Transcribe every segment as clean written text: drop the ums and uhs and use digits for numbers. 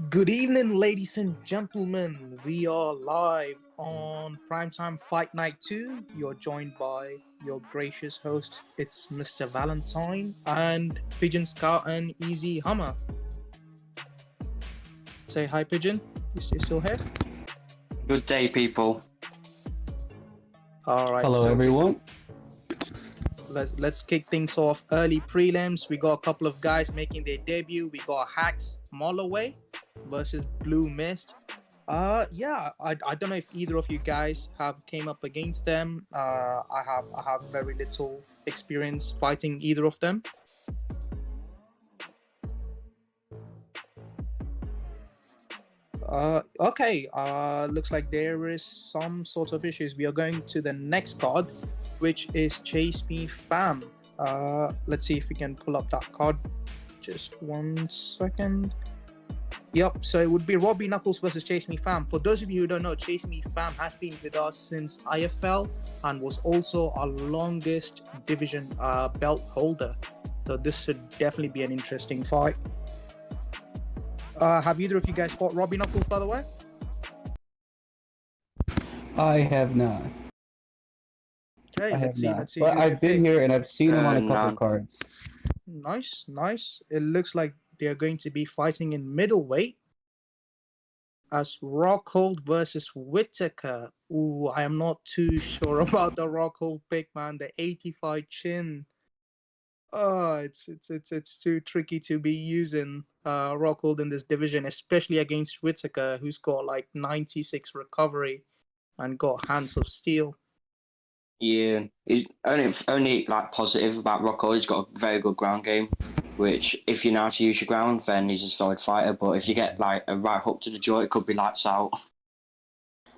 Good evening, ladies and gentlemen. We are live on Primetime Fight Night 2. You're joined by your gracious host. It's Mr. Valentine and Pigeon Scout and Easy Hummer. Say hi, Pigeon. You still here? Good day, people. All right. Hello, everyone. Let's kick things off. Early prelims. We got a couple of guys making their debut. We got Hacks Molloway versus Blue Mist. I don't know if either of you guys have came up against them. I have very little experience fighting either of them. Okay, looks like there is some sort of issues. We are going to the next card, which is Chase Me Fam. Let's see if we can pull up that card. Just 1 second. Yep, so it would be Robbie Knuckles versus Chase Me Fam. For those of you who don't know, Chase Me Fam has been with us since IFL and was also our longest division belt holder. So this should definitely be an interesting fight. Have either of you guys fought Robbie Knuckles, by the way? I have not. Okay, let's see. But I've been here and I've seen him on a couple cards. Nice. It looks like they're going to be fighting in middleweight as Rockhold versus Whitaker. Ooh, I am not too sure about the Rockhold pick, man. The 85 chin. Oh, it's too tricky to be using Rockhold in this division, especially against Whitaker, who's got like 96 recovery and got hands of steel. Yeah, he's only like positive about Rockhold. He's got a very good ground game, which if you know how to use your ground, then he's a solid fighter. But if you get like a right hook to the jaw, it could be lights out.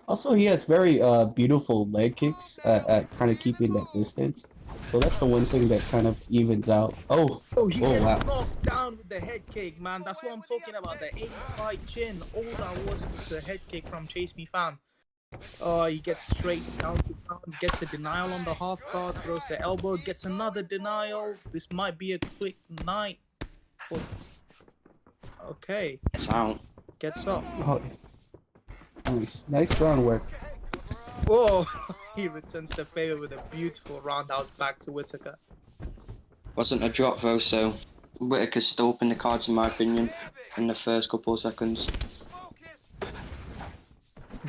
Also, he has very beautiful leg kicks at kind of keeping that distance. So that's the one thing that kind of evens out. Oh, he gets wow. knocked down with the head kick, man. That's what I'm talking about. The 85 chin. All that was a head kick from Chase Me Fam. Oh, he gets straight down to ground, gets a denial on the half guard, throws the elbow, gets another denial. This might be a quick night. Okay. Gets up. Oh, nice groundwork. Oh, he returns the favor with a beautiful roundhouse back to Whitaker. Wasn't a drop though, so Whitaker's still up in the cards in my opinion in the first couple of seconds.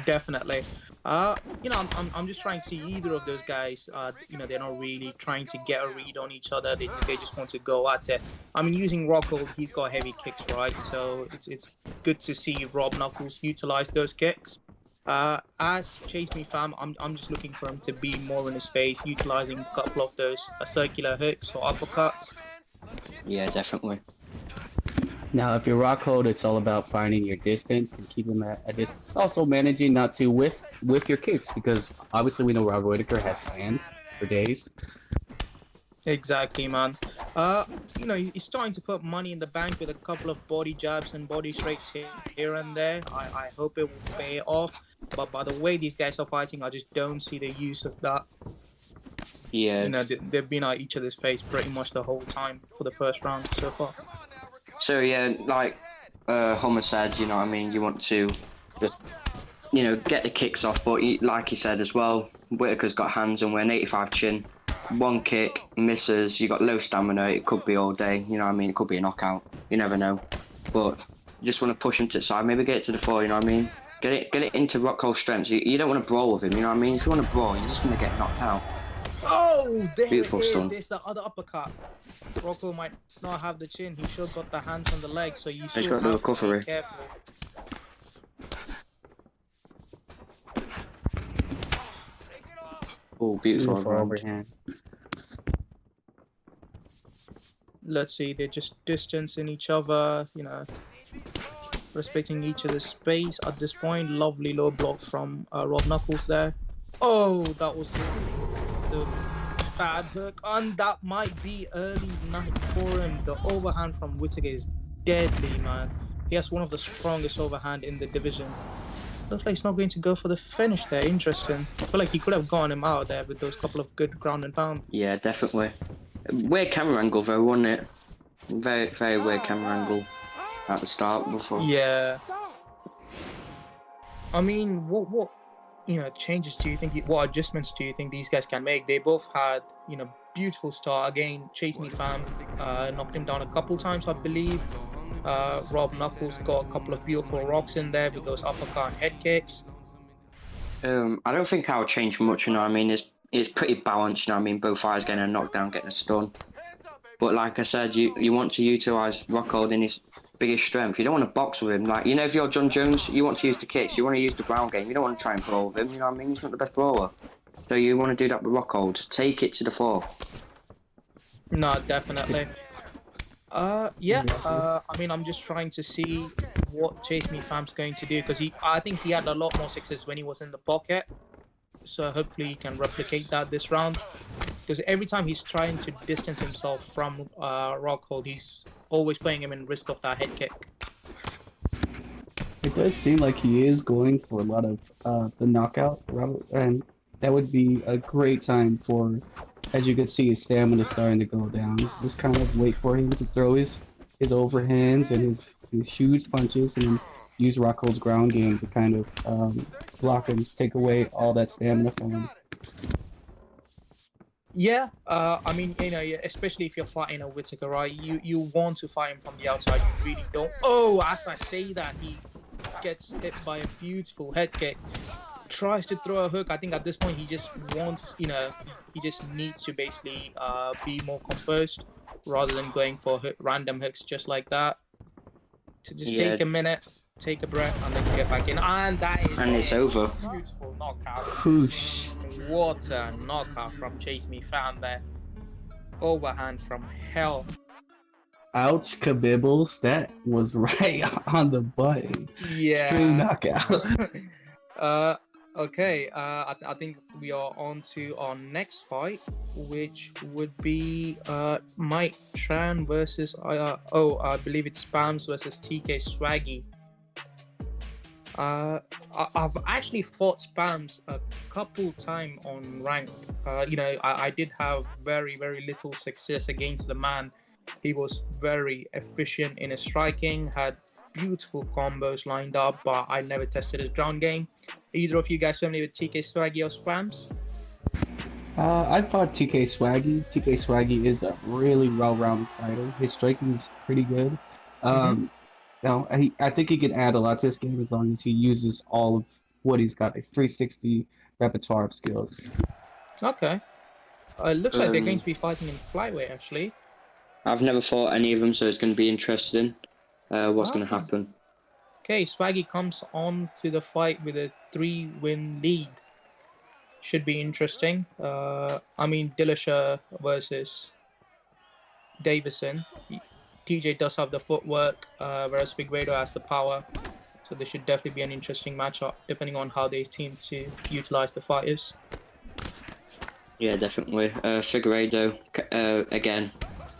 Definitely. I'm just trying to see either of those guys. They're not really trying to get a read on each other. They just want to go at it. I mean, using Rockhold, he's got heavy kicks, right? So it's good to see Rob Knuckles utilize those kicks. As Chase Me Fam, I'm just looking for him to be more in his face, utilizing a couple of those circular hooks or uppercuts. Yeah, definitely. Now, if you're Rockhold, it's all about finding your distance and keeping that at distance. It's also managing not to with your kicks, because obviously we know Rob Whitaker has hands, for days. Exactly, man. You know, he's starting to put money in the bank with a couple of body jabs and body straights here and there. I hope it will pay off. But by the way these guys are fighting, I just don't see the use of that. Yeah. You know, they've been at each other's face pretty much the whole time for the first round so far. So yeah, like Hummer said, you know what I mean, you want to just, you know, get the kicks off, but like he said as well, Whitaker's got hands and we're an 85 chin. One kick, misses, you got low stamina, it could be all day, you know what I mean, it could be a knockout, you never know. But you just want to push him to the side, maybe get it to the floor, you know what I mean? Get it into Rockhole's strengths. You don't want to brawl with him, you know what I mean? If you want to brawl, you're just going to get knocked out. Oh, there Beautiful it is. stun. There's the other uppercut. Rocco might not have the chin. He should got the hands on the legs, so you still got the have to recovery. be careful. Oh, beautiful overhand. Let's see, they're just distancing each other, you know, respecting each other's space at this point. Lovely low block from Rob Knuckles there. Oh, that was the bad hook, and that might be early night for him. The overhand from Whittaker is deadly, man. He has one of the strongest overhand in the division. Looks like he's not going to go for the finish there. Interesting. I feel like he could have gotten him out there with those couple of good ground and pound. Yeah, definitely. Weird camera angle though, wasn't it? Very, very weird camera angle at the start before. Yeah. I mean, what you know, changes do you think, what adjustments do you think these guys can make? They both had, you know, beautiful start. Again, Chase Me Fam knocked him down a couple times, I believe. Rob Knuckles got a couple of beautiful rocks in there with those uppercut and head kicks. I don't think I'll change much, you know what I mean? It's pretty balanced, you know what I mean? Both fighters getting a knockdown, getting a stun. But like I said, you want to utilise Rockhold in his biggest strength. You don't want to box with him. Like, you know, if you're John Jones, you want to use the kicks. You want to use the ground game. You don't want to try and brawl with him, you know what I mean? He's not the best brawler. So you want to do that with Rockhold. Take it to the floor. No, definitely. Yeah. I mean, I'm just trying to see what Chase Me Fam's going to do, because I think he had a lot more success when he was in the pocket. So hopefully he can replicate that this round. Because every time he's trying to distance himself from Rockhold, he's always putting him in risk of that head kick. It does seem like he is going for a lot of the knockout route, and that would be a great time for, as you can see, his stamina starting to go down. Just kind of wait for him to throw his overhands and his huge punches, and then use Rockhold's ground game to kind of block him, take away all that stamina from him. Yeah, I mean, you know, especially if you're fighting a Whittaker, right? You want to fight him from the outside. You really don't. Oh, as I say that, he gets hit by a beautiful head kick. Tries to throw a hook. I think at this point he just wants, you know, he just needs to basically be more composed rather than going for random hooks just like that. To just take a minute, take a breath, and then get back in. And that is And it's over. Beautiful knockout. Whoosh. What a knockout from Chase Me Fam there. Overhand from hell. Ouch, Kabibbles. That was right on the button. Yeah. Extreme knockout. Okay. I think we are on to our next fight, which would be Mike Tran versus I believe it's Spams versus TK Swaggy. I've actually fought Spams a couple times on ranked. You know, I did have very, very little success against the man. He was very efficient in his striking, had beautiful combos lined up, but I never tested his ground game. Either of you guys familiar with TK Swaggy or Spams? I fought TK Swaggy. TK Swaggy is a really well-rounded fighter. His striking is pretty good. Now, I think he can add a lot to this game as long as he uses all of what he's got, his 360 repertoire of skills. Okay. It looks like they're going to be fighting in flyweight, actually. I've never fought any of them, so it's going to be interesting what's going to happen. Okay, Swaggy comes on to the fight with a 3-win lead. Should be interesting. I mean, Dillashaw versus Davison. TJ does have the footwork, whereas Figueiredo has the power. So this should definitely be an interesting matchup, depending on how they team to utilize the fighters. Yeah, definitely. Figueiredo, again,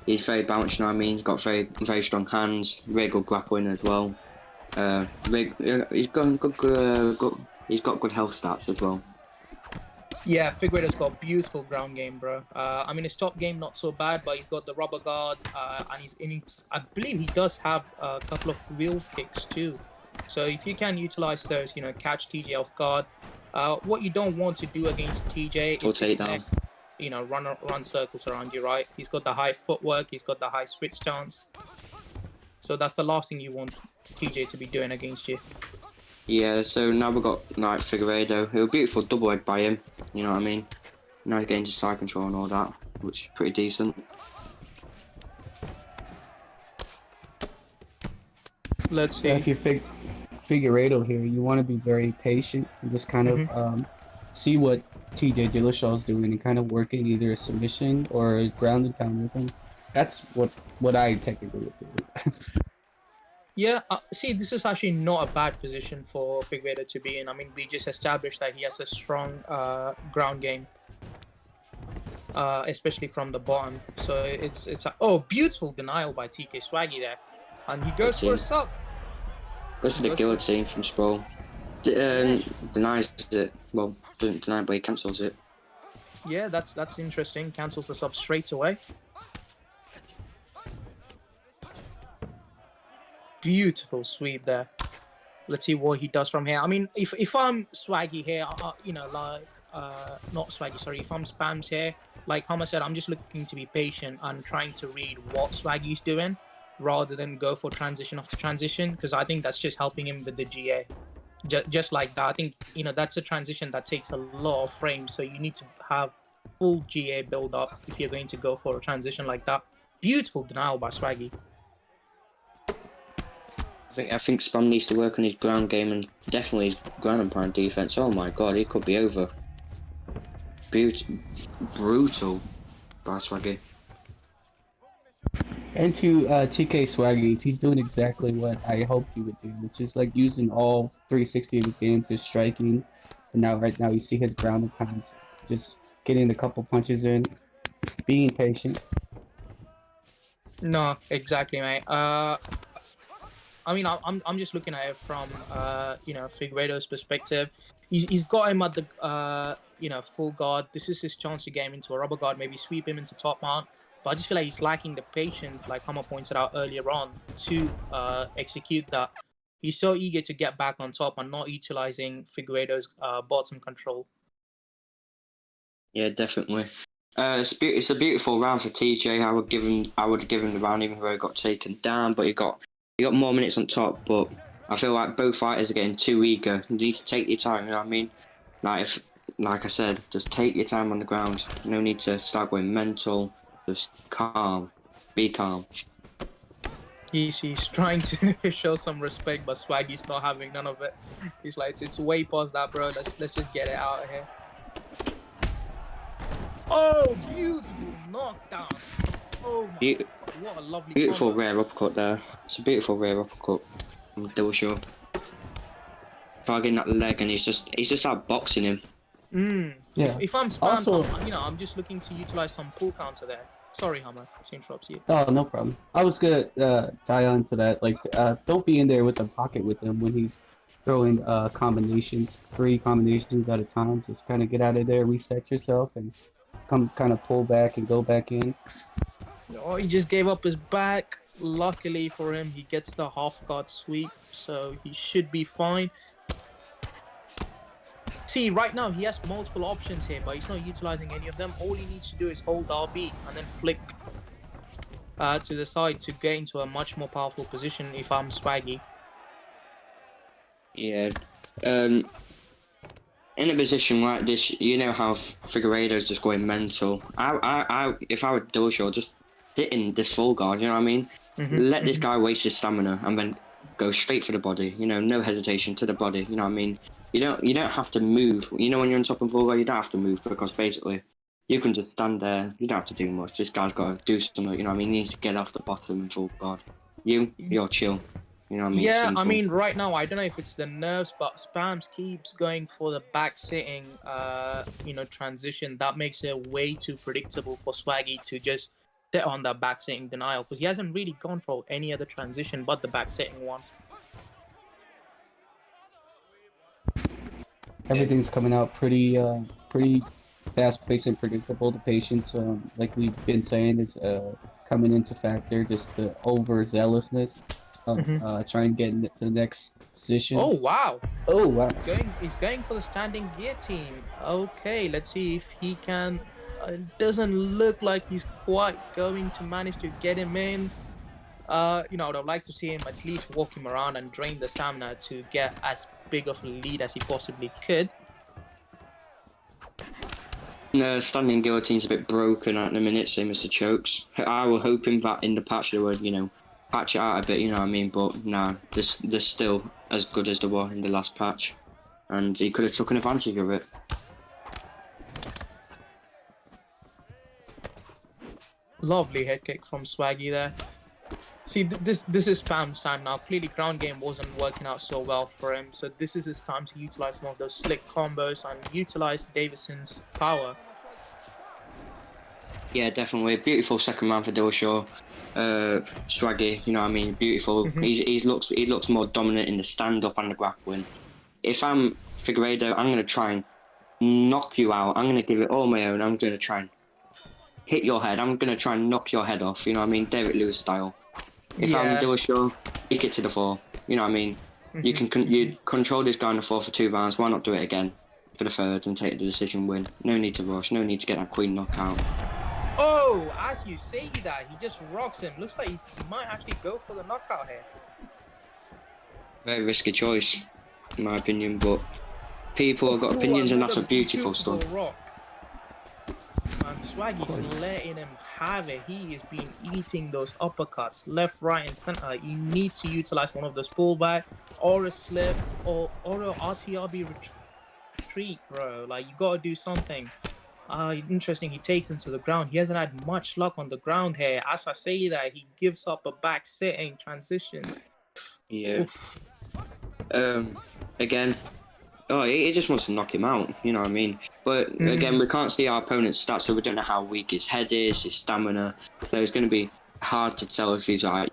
he's very balanced. You know what I mean? He's got very strong hands, very good grappling as well. He's got he's got good health stats as well. Yeah, Figueiredo's got beautiful ground game, bro. I mean, his top game not so bad, but he's got the rubber guard, and he's in. I believe he does have a couple of wheel kicks too. So if you can utilize those, catch TJ off guard. What you don't want to do against TJ is take down. Run circles around you, right? He's got the high footwork, he's got the high switch chance. So that's the last thing you want TJ to be doing against you. Yeah, so now we've got like Figueiredo. A beautiful double head by him, you know what I mean? Now he's getting to side control and all that, which is pretty decent. Let's see. If you Figueiredo here, you want to be very patient and just kind of see what TJ Dillashaw's doing and kind of working either a submission or a ground and pound with him. That's what I technically would do. Yeah, see, this is actually not a bad position for Figueiredo to be in. I mean, we just established that he has a strong ground game, especially from the bottom. So it's beautiful denial by TK Swaggy there, and he goes for a sub. Goes for the guillotine from Sproul. Denies it. Well, doesn't deny it, but he cancels it. Yeah, that's interesting. Cancels the sub straight away. Beautiful sweep there. Let's see what he does from here. I mean, if I'm Swaggy here, not Swaggy, sorry. If I'm Spams here, like Hammer said, I'm just looking to be patient and trying to read what Swaggy's doing rather than go for transition after transition, because I think that's just helping him with the GA. Just like that, I think, that's a transition that takes a lot of frames, so you need to have full GA build up if you're going to go for a transition like that. Beautiful denial by Swaggy. I think Spam needs to work on his ground game and definitely his ground and pound defense. Oh my god, he could be over. Brutal by Swaggy. And to TK Swaggy, he's doing exactly what I hoped he would do, which is like using all 360 of his games, his striking, and right now you see his ground and pounds, just getting a couple punches in, being patient. No, exactly, mate. I mean, I'm just looking at it from Figueiredo's perspective. He's got him at the full guard. This is his chance to get him into a rubber guard, maybe sweep him into top mount. But I just feel like he's lacking the patience, like Hammer pointed out earlier on, to execute that. He's so eager to get back on top and not utilizing Figueiredo's bottom control. Yeah, definitely. It's a beautiful round for TJ. I would give him the round even though he got taken down, but he got more minutes on top. But I feel like both fighters are getting too eager. You need to take your time. You know what I mean? Like I said, just take your time on the ground. No need to start going mental. Just calm. Be calm. He's trying to show some respect, but Swaggy's not having none of it. He's like, it's way past that, bro. Let's just get it out of here. Oh, beautiful knockdown. Oh my God, what a lovely beautiful combo. rare uppercut there. It's a beautiful rare uppercut from Dillashaw. Targeting that leg, and he's just outboxing him. Yeah. If I'm Spams, also, I'm just looking to utilize some pull counter there. Sorry, Hammer, to interrupt you. Oh, no problem. I was gonna tie on to that. Like, don't be in there with the pocket with him when he's throwing combinations, 3 combinations at a time. Just kind of get out of there, reset yourself, and come kind of pull back and go back in. Oh, he just gave up his back. Luckily for him, he gets the half guard sweep, so he should be fine. See, right now he has multiple options here, but he's not utilizing any of them. All he needs to do is hold RB and then flick to the side to get into a much more powerful position if I'm Swaggy. Yeah. In a position like this, you know how Figueiredo's just going mental. If I were Dillashaw, just hitting this full guard, you know what I mean? Let this guy waste his stamina and then go straight for the body. No hesitation to the body. You know what I mean? You don't have to move. When you're on top of full guard, you don't have to move because basically you can just stand there. You don't have to do much. This guy's got to do something. You know what I mean? He needs to get off the bottom and full guard. You're chill. You know what I mean? Yeah, Simple. I mean, right now, I don't know if it's the nerves, but Spams keeps going for the back sitting, transition. That makes it way too predictable for Swaggy to just sit on that back sitting denial, because he hasn't really gone for any other transition but the back sitting one. Everything's coming out pretty fast-paced and predictable. The patience, like we've been saying, is coming into factor. Just the overzealousness of trying to get into the next position. Oh, wow. Oh wow! He's going for the standing guillotine. Okay, let's see if he can. It doesn't look like he's quite going to manage to get him in. I would have liked to see him at least walk him around and drain the stamina to get as big of a lead as he possibly could. No, standing guillotine's a bit broken at the minute, same as the chokes. I was hoping that in the patch they would, patch it out a bit, you know what I mean? But nah, they're still as good as they were in the last patch. And he could have taken advantage of it. Lovely head kick from Swaggy there. See, this is Spam's time now. Clearly, ground game wasn't working out so well for him. So this is his time to utilize some of those slick combos and utilize Davidson's power. Yeah, definitely. Beautiful second round for Dillashaw. Swaggy, you know what I mean? Beautiful. He looks more dominant in the stand-up and the grappling. If I'm Figueiredo, I'm going to try and knock you out. I'm going to give it all my own. I'm going to try and hit your head. I'm going to try and knock your head off, you know what I mean? David Lewis style. If I'm Dillashaw, kick it to the floor. You know what I mean? You can you control this guy on the floor for 2 rounds. Why not do it again for the third and take the decision win? No need to rush. No need to get that queen knockout. Oh, as you say that, he just rocks him. Looks like he might actually go for the knockout here. Very risky choice, in my opinion, but people have got opinions, and that's a beautiful stuff. Rock. And Swaggy's letting him have it. He has been eating those uppercuts left, right, and center. He needs to utilize one of those pullback or a slip or a RTRB retreat, bro. Like, you gotta do something. Interesting. He takes him to the ground. He hasn't had much luck on the ground here. As I say that, he gives up a back sitting transition. Yeah. Oof. Again. Oh, he just wants to knock him out, you know what I mean? But again, we can't see our opponent's stats, so we don't know how weak his head is, his stamina. So it's going to be hard to tell if he's like,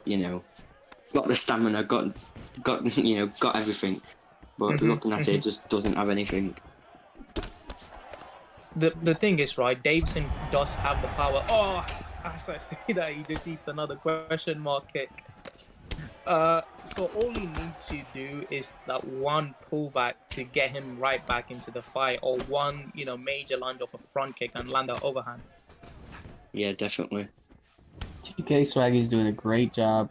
got the stamina, got everything. But looking at it, it just doesn't have anything. The thing is, right, Davidson does have the power. Oh, as I say that, he just eats another question mark kick. So all he needs to do is that one pullback to get him right back into the fight, or one, major lunge off a front kick and land that overhand. Yeah, definitely. TK Swaggy's doing a great job.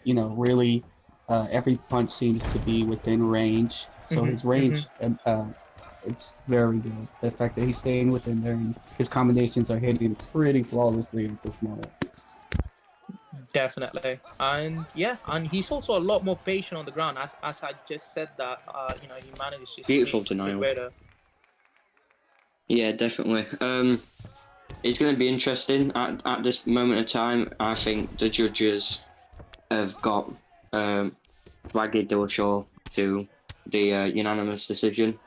Really, every punch seems to be within range. So his range, it's very good. The fact that he's staying within there, and his combinations are hitting pretty flawlessly at this moment. Definitely. And he's also a lot more patient on the ground. As I just said that, he manages to beautiful denial. Yeah, definitely. It's going to be interesting at this moment of time. I think the judges have got Swaggy Dillashaw to the unanimous decision.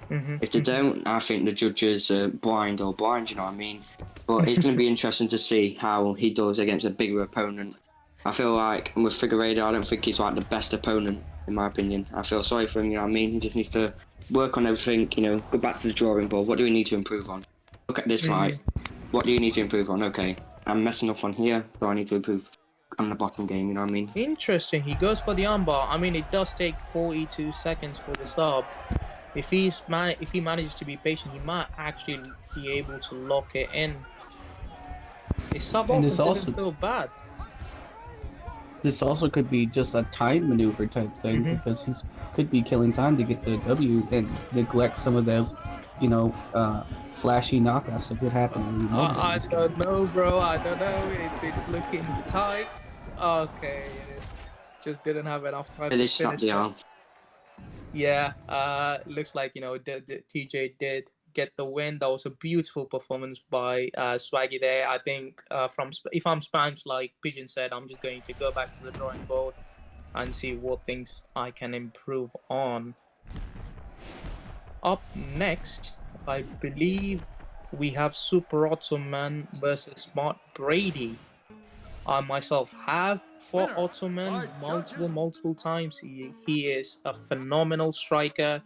If they don't, I think the judges are blind, you know what I mean? But it's going to be interesting to see how he does against a bigger opponent. I feel like with Figueiredo, I don't think he's like the best opponent, in my opinion. I feel sorry for him, you know what I mean? He just needs to work on everything, go back to the drawing board. What do we need to improve on? Look at this fight. What do you need to improve on? Okay, I'm messing up on here, so I need to improve on the bottom game, you know what I mean? Interesting. He goes for the armbar. I mean, it does take 42 seconds for the sub. If he manages to be patient, he might actually be able to lock it in. His sub offense isn't so bad. This also could be just a time maneuver type thing, because he could be killing time to get the W and neglect some of those, flashy knockouts that could happen. I don't know, bro. I don't know. It's looking tight. Okay, just didn't have enough time to finish the arm. Yeah, looks like the TJ did get the win. That was a beautiful performance by Swaggy there. I think if I'm Spams, like Pigeon said, I'm just going to go back to the drawing board and see what things I can improve on. Up next, I believe we have Super Ottoman versus Smart Brady. I myself have fought Ottoman multiple times. He is a phenomenal striker,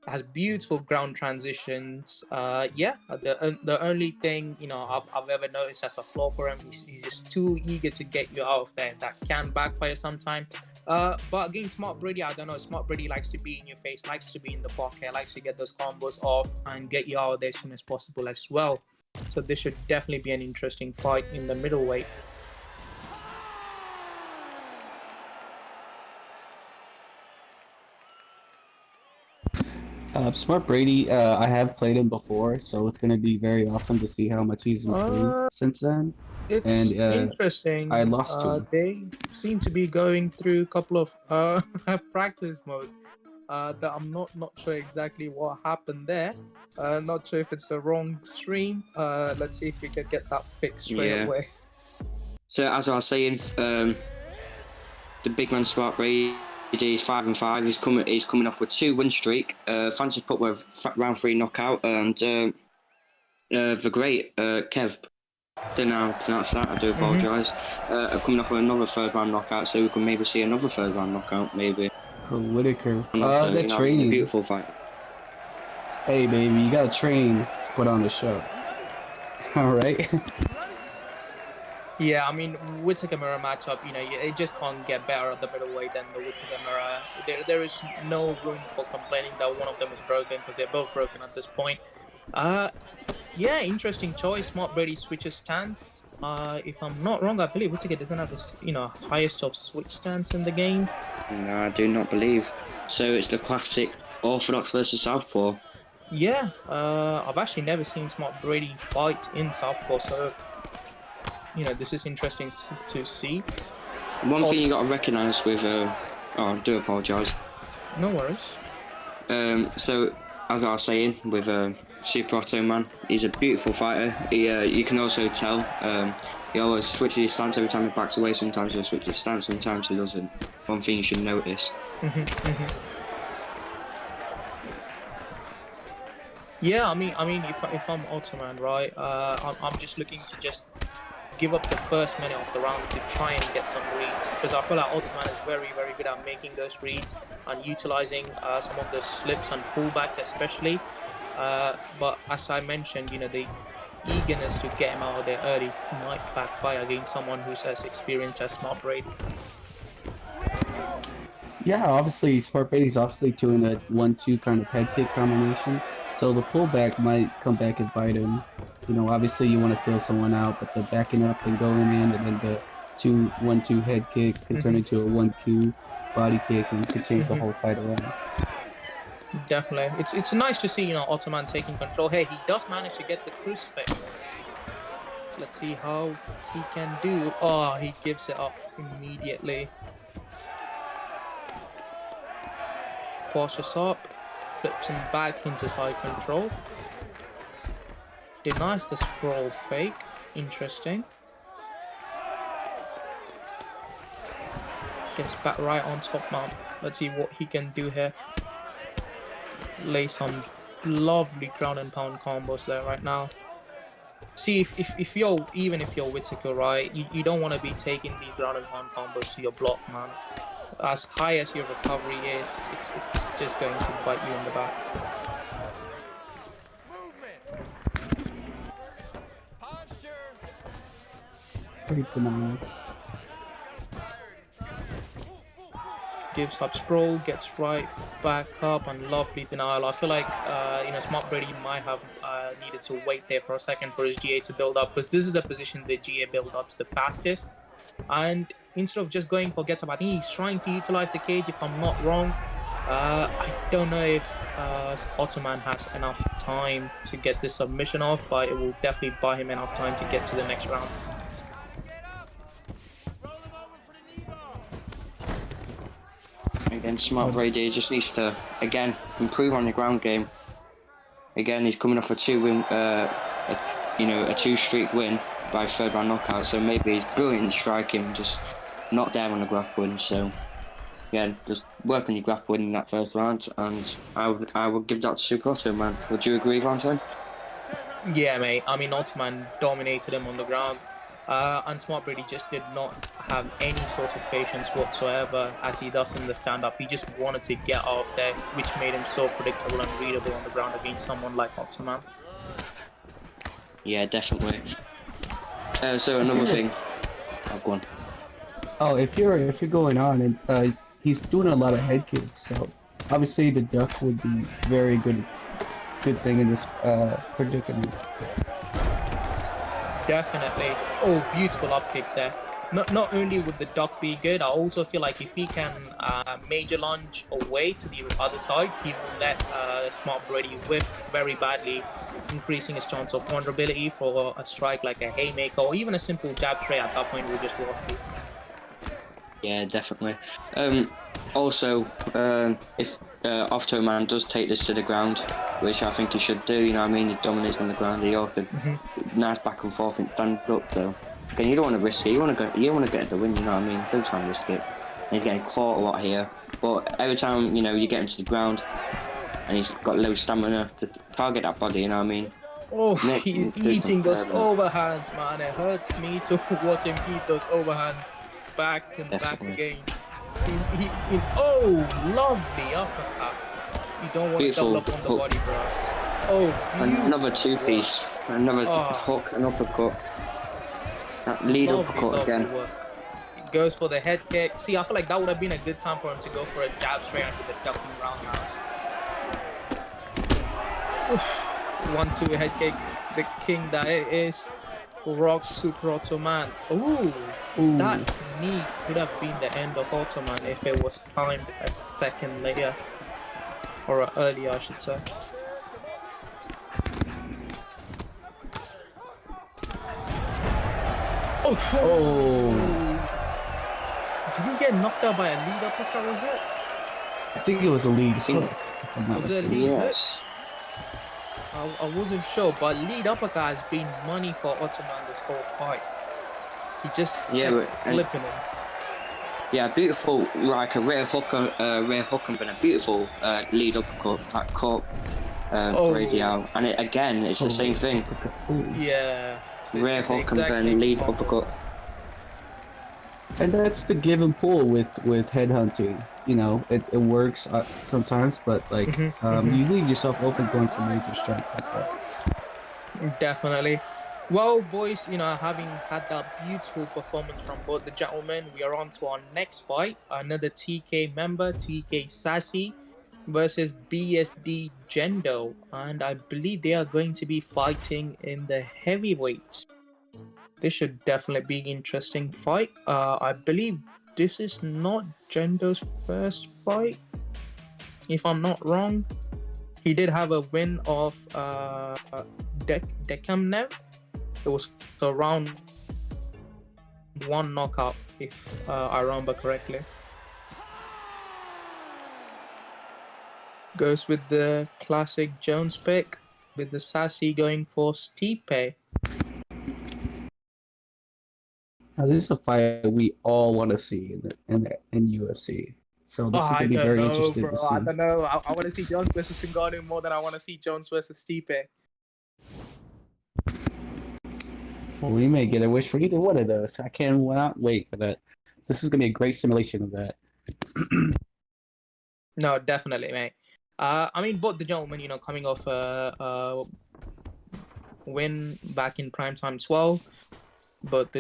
has beautiful ground transitions. The only thing I've ever noticed as a flaw for him, he's just too eager to get you out of there. That can backfire sometimes. But against Smart Brady, I don't know. Smart Brady likes to be in your face, likes to be in the pocket, likes to get those combos off and get you out of there as soon as possible as well. So this should definitely be an interesting fight in the middleweight. Smart Brady, I have played him before, so it's going to be very awesome to see how much he's improved since then. It's And interesting. I lost to him. They seem to be going through a couple of practice mode. That I'm not sure exactly what happened there. Not sure if it's the wrong stream. Let's see if we can get that fixed straight away. So as I was saying, the big man Smart Brady is 5-5. He's coming off with 2-win streak. Francis put with round 3 knockout, and the great Kev. Don't know how to pronounce that. I do apologise. Coming off with another 3rd round knockout, so we can maybe see another 3rd round knockout, maybe. Whitaker. That training. Beautiful fight. Hey, baby, you gotta train to put on the show. All right. Yeah, I mean, Whitaker Mirror matchup, it just can't get better at the middleweight than the Whitaker Mirror. There is no room for complaining that one of them is broken, because they're both broken at this point. Yeah, interesting choice. Smart Brady switches stance. If I'm not wrong, I believe Whitaker doesn't have this, highest of switch stance in the game. No, I do not believe. So it's the classic Orthodox versus Southpaw. Yeah, I've actually never seen Smart Brady fight in Southpaw, so this is interesting to see. One thing you got to recognise with, I do apologise. No worries. So as I was saying with Super Ottoman, he's a beautiful fighter. You can also tell he always switches his stance every time he backs away. Sometimes he'll switch his stance, sometimes he doesn't. One thing you should notice. Yeah, I mean, if I'm Ottoman, right, I'm just looking to just give up the first minute of the round to try and get some reads, because I feel like Ottoman is very good at making those reads and utilizing some of those slips and pullbacks especially. But as I mentioned, the eagerness to get him out of there early might backfire against someone who's as experienced as Smart Brady. Yeah, obviously Smart Brady's doing a 1-2 kind of head kick combination, so the pullback might come back and bite him. Obviously you want to throw someone out, but the backing up and going in, and then the 1-2 head kick could turn into a 1-2 body kick and could change the whole fight around. Definitely, it's nice to see Ottoman taking control. Hey, he does manage to get the crucifix. Let's see how he can do. Oh, he gives it up immediately. Pushes up, flips him back into side control. Denies the sprawl fake. Interesting. Gets back right on top mount. Let's see what he can do here. Lay some lovely ground and pound combos there right now. See, if you're Whitaker, right, you don't want to be taking these ground and pound combos to your block, man. As high as your recovery is, it's just going to bite you in the back. Great denial. Gives up sprawl, gets right back up, and lovely denial. I feel like Smart Brady might have needed to wait there for a second for his GA to build up, because this is the position the GA build up's the fastest. And instead of just going for get up, I think he's trying to utilize the cage, if I'm not wrong. I don't know if Ottoman has enough time to get this submission off, but it will definitely buy him enough time to get to the next round. Again, Smart Brady just needs to, again, improve on the ground game. Again, he's coming off a 2-win, a 2-streak win by 3rd round knockout, so maybe he's brilliant at striking, just not there on the grappling, so again, just work on your grappling in that first round, and I would give that to Super Otto, man. Would you agree, Valentine? Yeah, mate. I mean, Ottoman dominated him on the ground. And Smart Brady just did not have any sort of patience whatsoever as he does in the stand-up. He just wanted to get off there, which made him so predictable and readable on the ground against someone like Ottoman. Yeah, definitely. So another thing. Oh, go on. Oh, if you're going on, and he's doing a lot of head kicks, so obviously the duck would be very good thing in this predicament. Definitely. Oh, beautiful up kick there. Not only would the duck be good, I also feel like if he can major lunge away to the other side, he will let Smart Brady whiff very badly, increasing his chance of vulnerability for a strike like a haymaker or even a simple jab straight at that point will just walk through. Yeah, definitely. Also, if Ottoman does take this to the ground, which I think he should do, you know what I mean? He dominates on the ground. He also nice back and forth in stand up. So again, you don't want to risk it. You want to get the win. You know what I mean? Don't try and risk it. And he's getting caught a lot here, but every time you get him to the ground, and he's got low stamina, just target that body. You know what I mean? Oh, he's eating those overhands, man. It hurts me to watch him eat those overhands back and back again. Oh, lovely uppercut. You don't want to double up on the body, bro. Oh, another two-piece, another hook, an uppercut. That lead uppercut again. It goes for the head kick. See, I feel like that would have been a good time for him to go for a jab straight into the ducking roundhouse. 1-2 head kick, the king that it is. Rocks Super Ottoman. Ooh, that knee could have been the end of Ottoman if it was timed a second later. Or earlier, I should say. Oh! Did he get knocked out by a lead uppercut, was it? I think it was a lead hook. Was it a lead hook? I wasn't sure, but lead uppercut has been money for Ottoman this whole fight. He just flipping him. Yeah, beautiful, like a rear hook and then a beautiful lead uppercut that caught Brady out. And it's the same thing. Yeah. Rear hook and then lead uppercut. And that's the give and pull with headhunting. You know, it works sometimes, but like you leave yourself open going for major strikes like that. Definitely. Well, boys, having had that beautiful performance from both the gentlemen, we are on to our next fight. Another TK member, TK Sassy, versus BSD Jendo, and I believe they are going to be fighting in the heavyweight. This should definitely be an interesting fight. I believe this is not Jendo's first fight, if I'm not wrong. He did have a win of Dekamnev. It was a round 1 knockout, if I remember correctly. Goes with the classic Jones pick, with the Sassy going for Stipe. Now, this is a fight we all want to see in UFC. So this is going to be very interesting to see. I don't know. I want to see Jones versus Ngannou more than I want to see Jones versus Stipe. Well, we may get a wish for either one of those. I cannot wait for that. So this is going to be a great simulation of that. No, definitely, mate. I mean, both the gentlemen, coming off a win back in PrimeTime 12. Both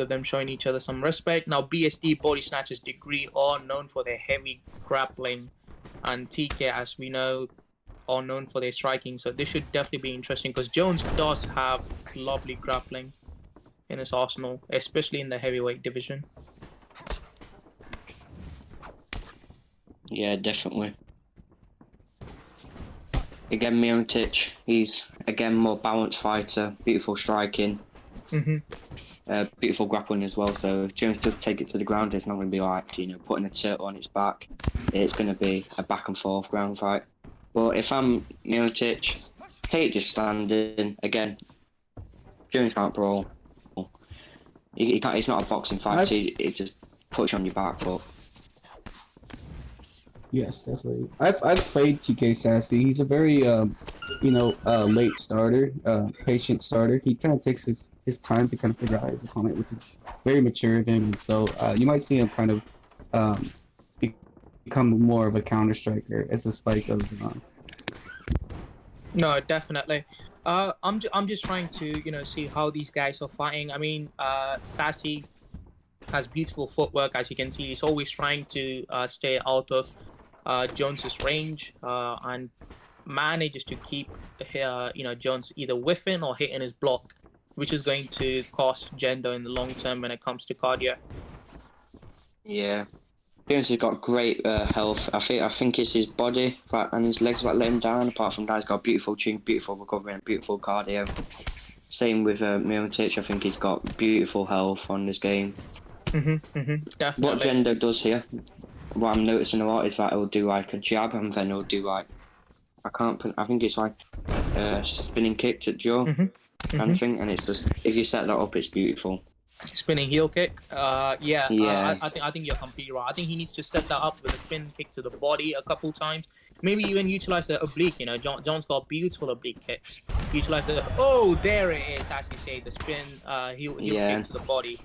of them showing each other some respect. Now, BSD Body Snatchers degree are known for their heavy grappling, and TK, as we know, are known for their striking. So this should definitely be interesting because Jones does have lovely grappling in his arsenal, especially in the heavyweight division. Yeah, definitely. Again, Intocc, he's again more balanced fighter, beautiful striking. Beautiful grappling as well. So if Jones does take it to the ground, it's not going to be like putting a turtle on its back. It's going to be a back and forth ground fight. But if I'm Intocc, take it just standing. Again, Jones can't brawl. He can't. It's not a boxing fight. So it just puts you on your back foot. Yes, definitely. I've played TK Sassy. He's a very late starter, patient starter. He kind of takes his time to kind of figure out his opponent, which is very mature of him. And so you might see him kind of um, become more of a counter striker as this fight goes on. No, definitely. I'm just trying to see how these guys are fighting. I mean, Sassy has beautiful footwork, as you can see. He's always trying to stay out of Jones's range and manages to keep Jones either whiffing or hitting his block, which is going to cost Jendo in the long term when it comes to cardio. Yeah. Jones has got great health. I think it's his body and his legs that let him down. Apart from that, he's got beautiful chin, beautiful recovery, and beautiful cardio. Same with Intocc. I think he's got beautiful health on this game. Definitely. What Jendo does here, what I'm noticing a lot is that he'll do like a jab and then he'll do like I think it's like spinning kick to jaw kind of thing, and it's just if you set that up, it's beautiful. Spinning heel kick. Yeah. Yeah. I think you're completely right. I think he needs to set that up with a spin kick to the body a couple times. Maybe even utilize the oblique. John's got beautiful oblique kicks. Utilize the. Oh, there it is. As you say, the spin heel kick to the body.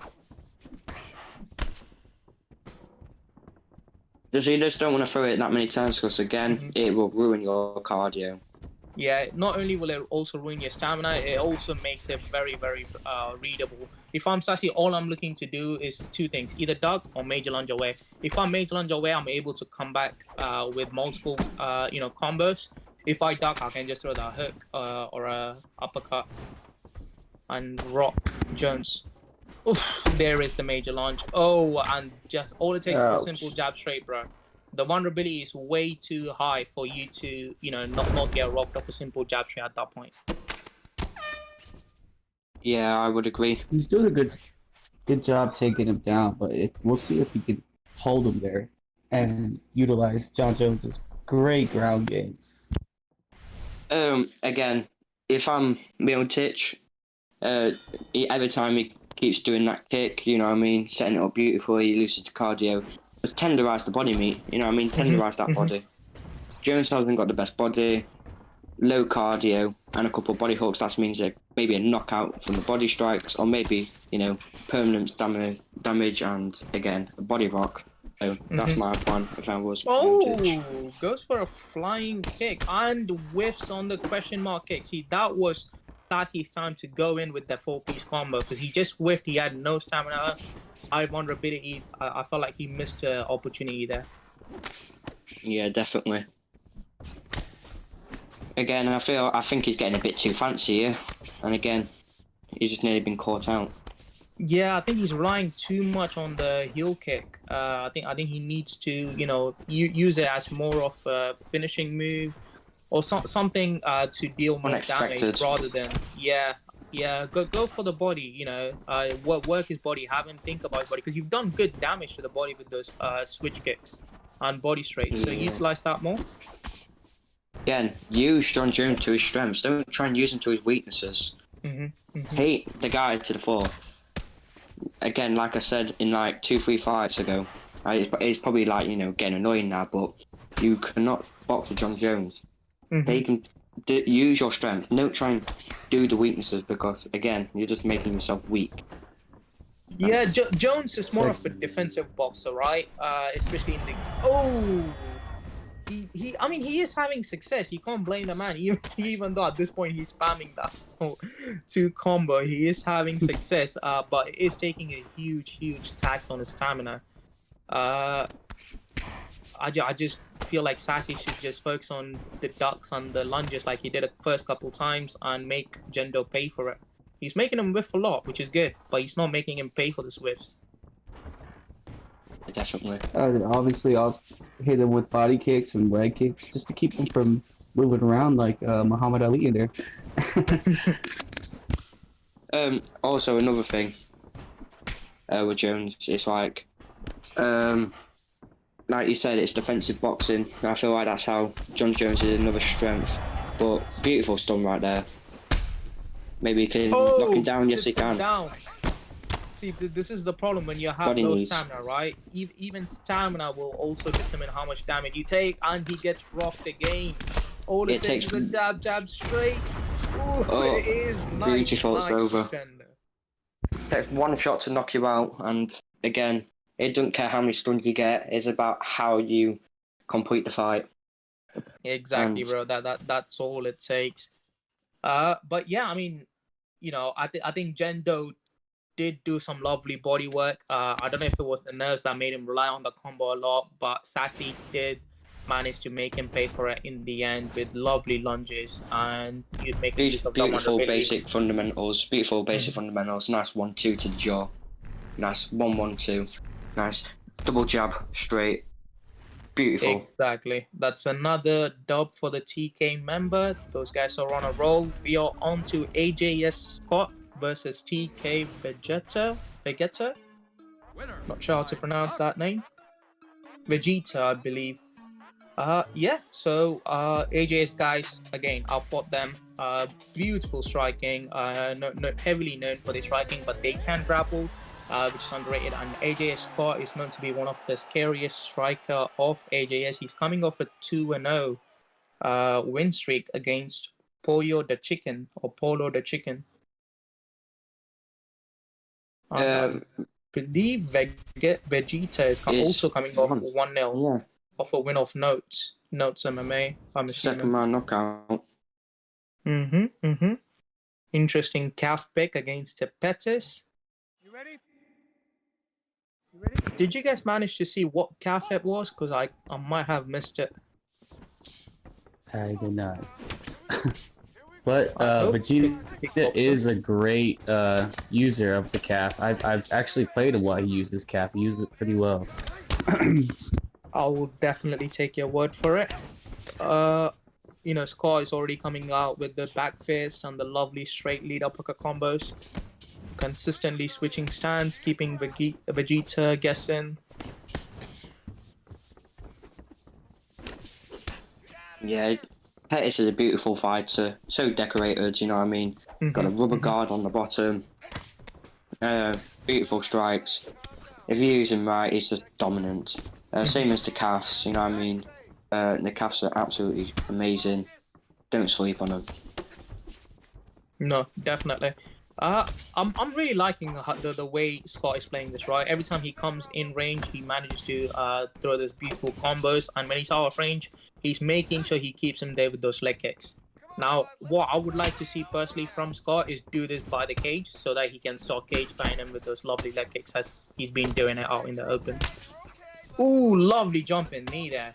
You just don't want to throw it that many times because again, it will ruin your cardio. Yeah, not only will it also ruin your stamina, it also makes it very, very readable. If I'm Sassy, all I'm looking to do is two things, either duck or major lunge away. If I'm major lunge away, I'm able to come back with multiple, combos. If I duck, I can just throw that hook or a uppercut and rock Jones. Oof, there is the major lunge. Oh, and just all it takes is a simple jab straight, bro. The vulnerability is way too high for you to, not get rocked off a simple jab straight at that point. Yeah, I would agree. He's doing a good job taking him down, but we'll see if he can hold him there and utilize John Jones's great ground game. Again, if I'm Intocc, every time he keeps doing that kick, setting it up beautifully, he loses the cardio. Just tenderize the body meat, tenderize that body. Jones hasn't got the best body, low cardio, and a couple of body hooks. That means that maybe a knockout from the body strikes, or maybe, permanent damage and, again, a body rock. So that's my plan if I was. Oh, goes for a flying kick and whiffs on the question mark kick. See, that was Sassy's time to go in with that 4-piece combo because he just whiffed. He had no stamina. High vulnerability. I felt like he missed an opportunity there. Yeah, definitely. Again, I think he's getting a bit too fancy here, and again, he's just nearly been caught out. Yeah, I think he's relying too much on the heel kick. I think he needs to, use it as more of a finishing move or something to deal more damage rather than go for the body. Work his body. Have him think about his body because you've done good damage to the body with those switch kicks and body straights. So utilize that more. Again, use John Jones to his strengths. Don't try and use him to his weaknesses. Take the guy to the floor. Again, like I said in like 2-3 fights ago, it's probably like getting annoying now, but you cannot box with John Jones. They can use your strength. Don't try and do the weaknesses because again, you're just making yourself weak. Yeah, Jones is more of a defensive boxer, right? Especially in the he is having success. You can't blame the man. Even though at this point he's spamming that 2 combo, he is having success. But it is taking a huge tax on his stamina. I just feel like Sassy should just focus on the ducks and the lunges like he did the first couple times and make Jendo pay for it. He's making him whiff a lot, which is good, but he's not making him pay for the whiffs. Definitely. Obviously, I'll hit him with body kicks and leg kicks just to keep him from moving around like Muhammad Ali in there. Also, another thing with Jones, it's like you said, it's defensive boxing. I feel like that's how John Jones is another strength. But beautiful stun right there. Maybe he can knock him down. Yes, he can. Down. See, this is the problem when you have Body low knees. stamina, right? Even stamina will also determine how much damage you take, and he gets rocked again. All it takes is a jab straight. Ooh, Oh, it is nice. beautiful, it's Nice over. defender. Takes one shot to knock you out, and again, it doesn't care how many stuns you get. It's about how you complete the fight. Exactly, And bro. That's all it takes. But yeah, I mean, you know, I think Jendo did do some lovely body work. I don't know if it was the nerves that made him rely on the combo a lot, but Sassy did manage to make him pay for it in the end with lovely lunges and making use of the beautiful vulnerability. basic fundamentals. Beautiful basic fundamentals. Nice 1-2 to the jaw. Nice 1-1-2. Nice double jab straight. Beautiful. Exactly. That's another dub for the TK member. Those guys are on a roll. We are on to AJS Scott versus TK Vegeta. Not sure how to pronounce that name. Vegeta, I believe. Yeah, so AJS guys, again, I fought them. Beautiful striking, heavily known for their striking, but they can grapple, which is underrated. And AJS Scott is known to be one of the scariest striker of AJS. He's coming off a 2-0 win streak against Polo the Chicken. I believe Vegeta is also coming off 1-0. Yeah. Off a win of Notes MMA. I'm assuming. Second round knockout. Interesting calf pick against Pettis. You ready? Did you guys manage to see what calf it was? Because I might have missed it. I did not. But Vegeta is a great user of the calf. I've actually played him while he used his calf. He used it pretty well. I will definitely take your word for it. You know, Scott is already coming out with the back fist and the lovely straight lead uppercut combos. Consistently switching stance, keeping Vegeta guessing. Yeah, Pettis is a beautiful fighter. So decorated, you know what I mean? Got a rubber guard on the bottom. Beautiful strikes. If you use him right, he's just dominant. Same as the calves, you know what I mean? The calves are absolutely amazing. Don't sleep on them. No, definitely. I'm really liking the way Scott is playing this, right? Every time he comes in range, he manages to throw those beautiful combos, and when he's out of range, he's making sure he keeps him there with those leg kicks. Now, what I would like to see personally from Scott is do this by the cage so that he can start cage banging him with those lovely leg kicks as he's been doing it out in the open. Ooh, lovely jumping knee there.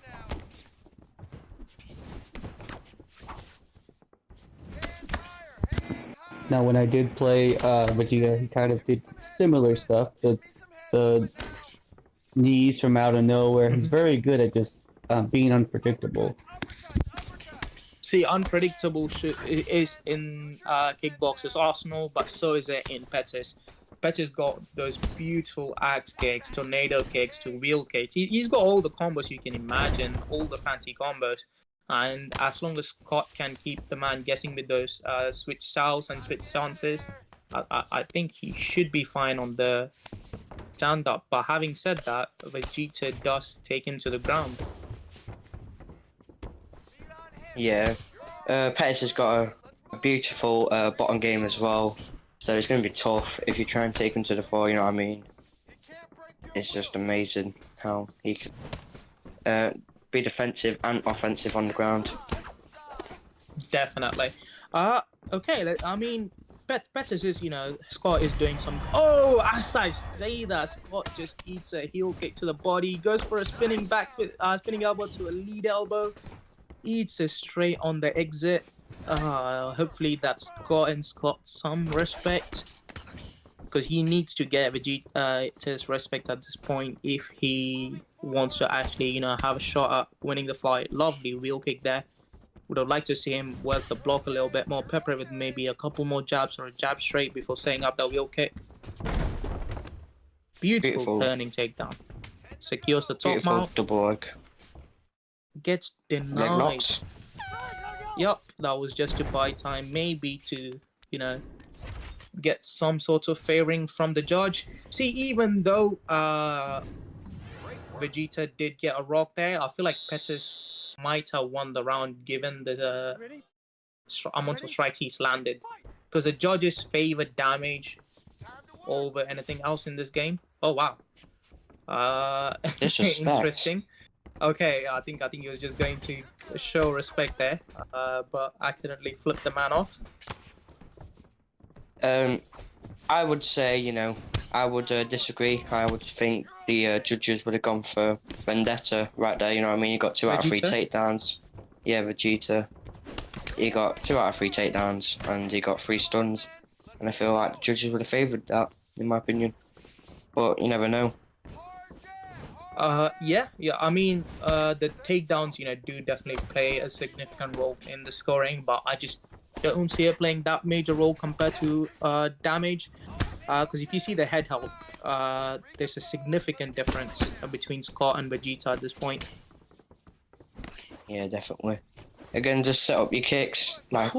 Now, when I did play Vegeta, he kind of did similar stuff. The knees from out of nowhere. He's very good at just being unpredictable. See, unpredictable is in Kickboxer's arsenal, but so is it in Pettis. Pettis got those beautiful axe kicks, tornado kicks, to wheel kicks. He's got all the combos you can imagine, all the fancy combos. And as long as Scott can keep the man guessing with those switch styles and switch stances, I think he should be fine on the stand-up. But having said that, Vegeta does take him to the ground. Yeah. Pettis has got a beautiful bottom game as well. So it's going to be tough if you try and take him to the floor, you know what I mean? It's just amazing how he can be defensive and offensive on the ground. Definitely. Okay, I mean, Pettis is, you know, Scott is doing some... Oh, as I say that, Scott just eats a heel kick to the body, goes for a spinning spinning elbow to a lead elbow, eats it straight on the exit. Hopefully that's gotten Scott some respect, because he needs to get Vegeta's respect at this point if he wants to actually, you know, have a shot at winning the fight. Lovely wheel kick there. Would have liked to see him work the block a little bit more, pepper with maybe a couple more jabs or a jab straight before setting up that wheel kick. Beautiful turning takedown. Secures the top mount. Double leg. Gets denied. Leg locks. Yep, that was just to buy time, maybe to, you know, get some sort of favoring from the judge. See, even though Vegeta did get a rock there, I feel like Pettis might have won the round given the amount of strikes he's landed. Because the judges favored damage over anything else in this game. Oh, wow. Interesting. Okay, I think he was just going to show respect there, but accidentally flipped the man off. I would say, I would disagree. I would think the judges would have gone for Vendetta right there. You know what I mean? He got 2 out of 3 takedowns. Yeah, Vegeta. He got 2 out of 3 takedowns and he got 3 stuns. And I feel like the judges would have favoured that, in my opinion. But you never know. Yeah. I mean, the takedowns, do definitely play a significant role in the scoring, but I just don't see it playing that major role compared to damage. Because if you see the head health, there's a significant difference between Scott and Vegeta at this point. Yeah, definitely. Again, just set up your kicks like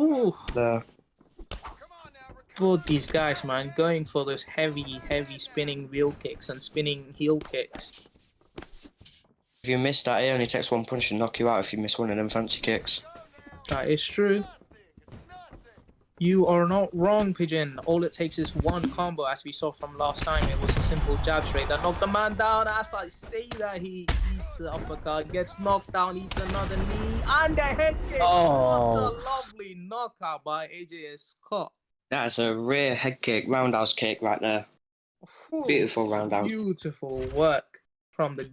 Both these guys, man, going for those heavy spinning wheel kicks and spinning heel kicks. If you miss that, it only takes 1 punch to knock you out if you miss one of them fancy kicks. That is true. You are not wrong, Pigeon. All it takes is one combo, as we saw from last time. It was a simple jab straight that knocked the man down. As I say that, he eats the uppercut, gets knocked down, eats another knee, and the head kick. Oh. What a lovely knockout by AJ Scott. That's a rare head kick, roundhouse kick right there. Ooh, beautiful roundhouse. Beautiful work from the,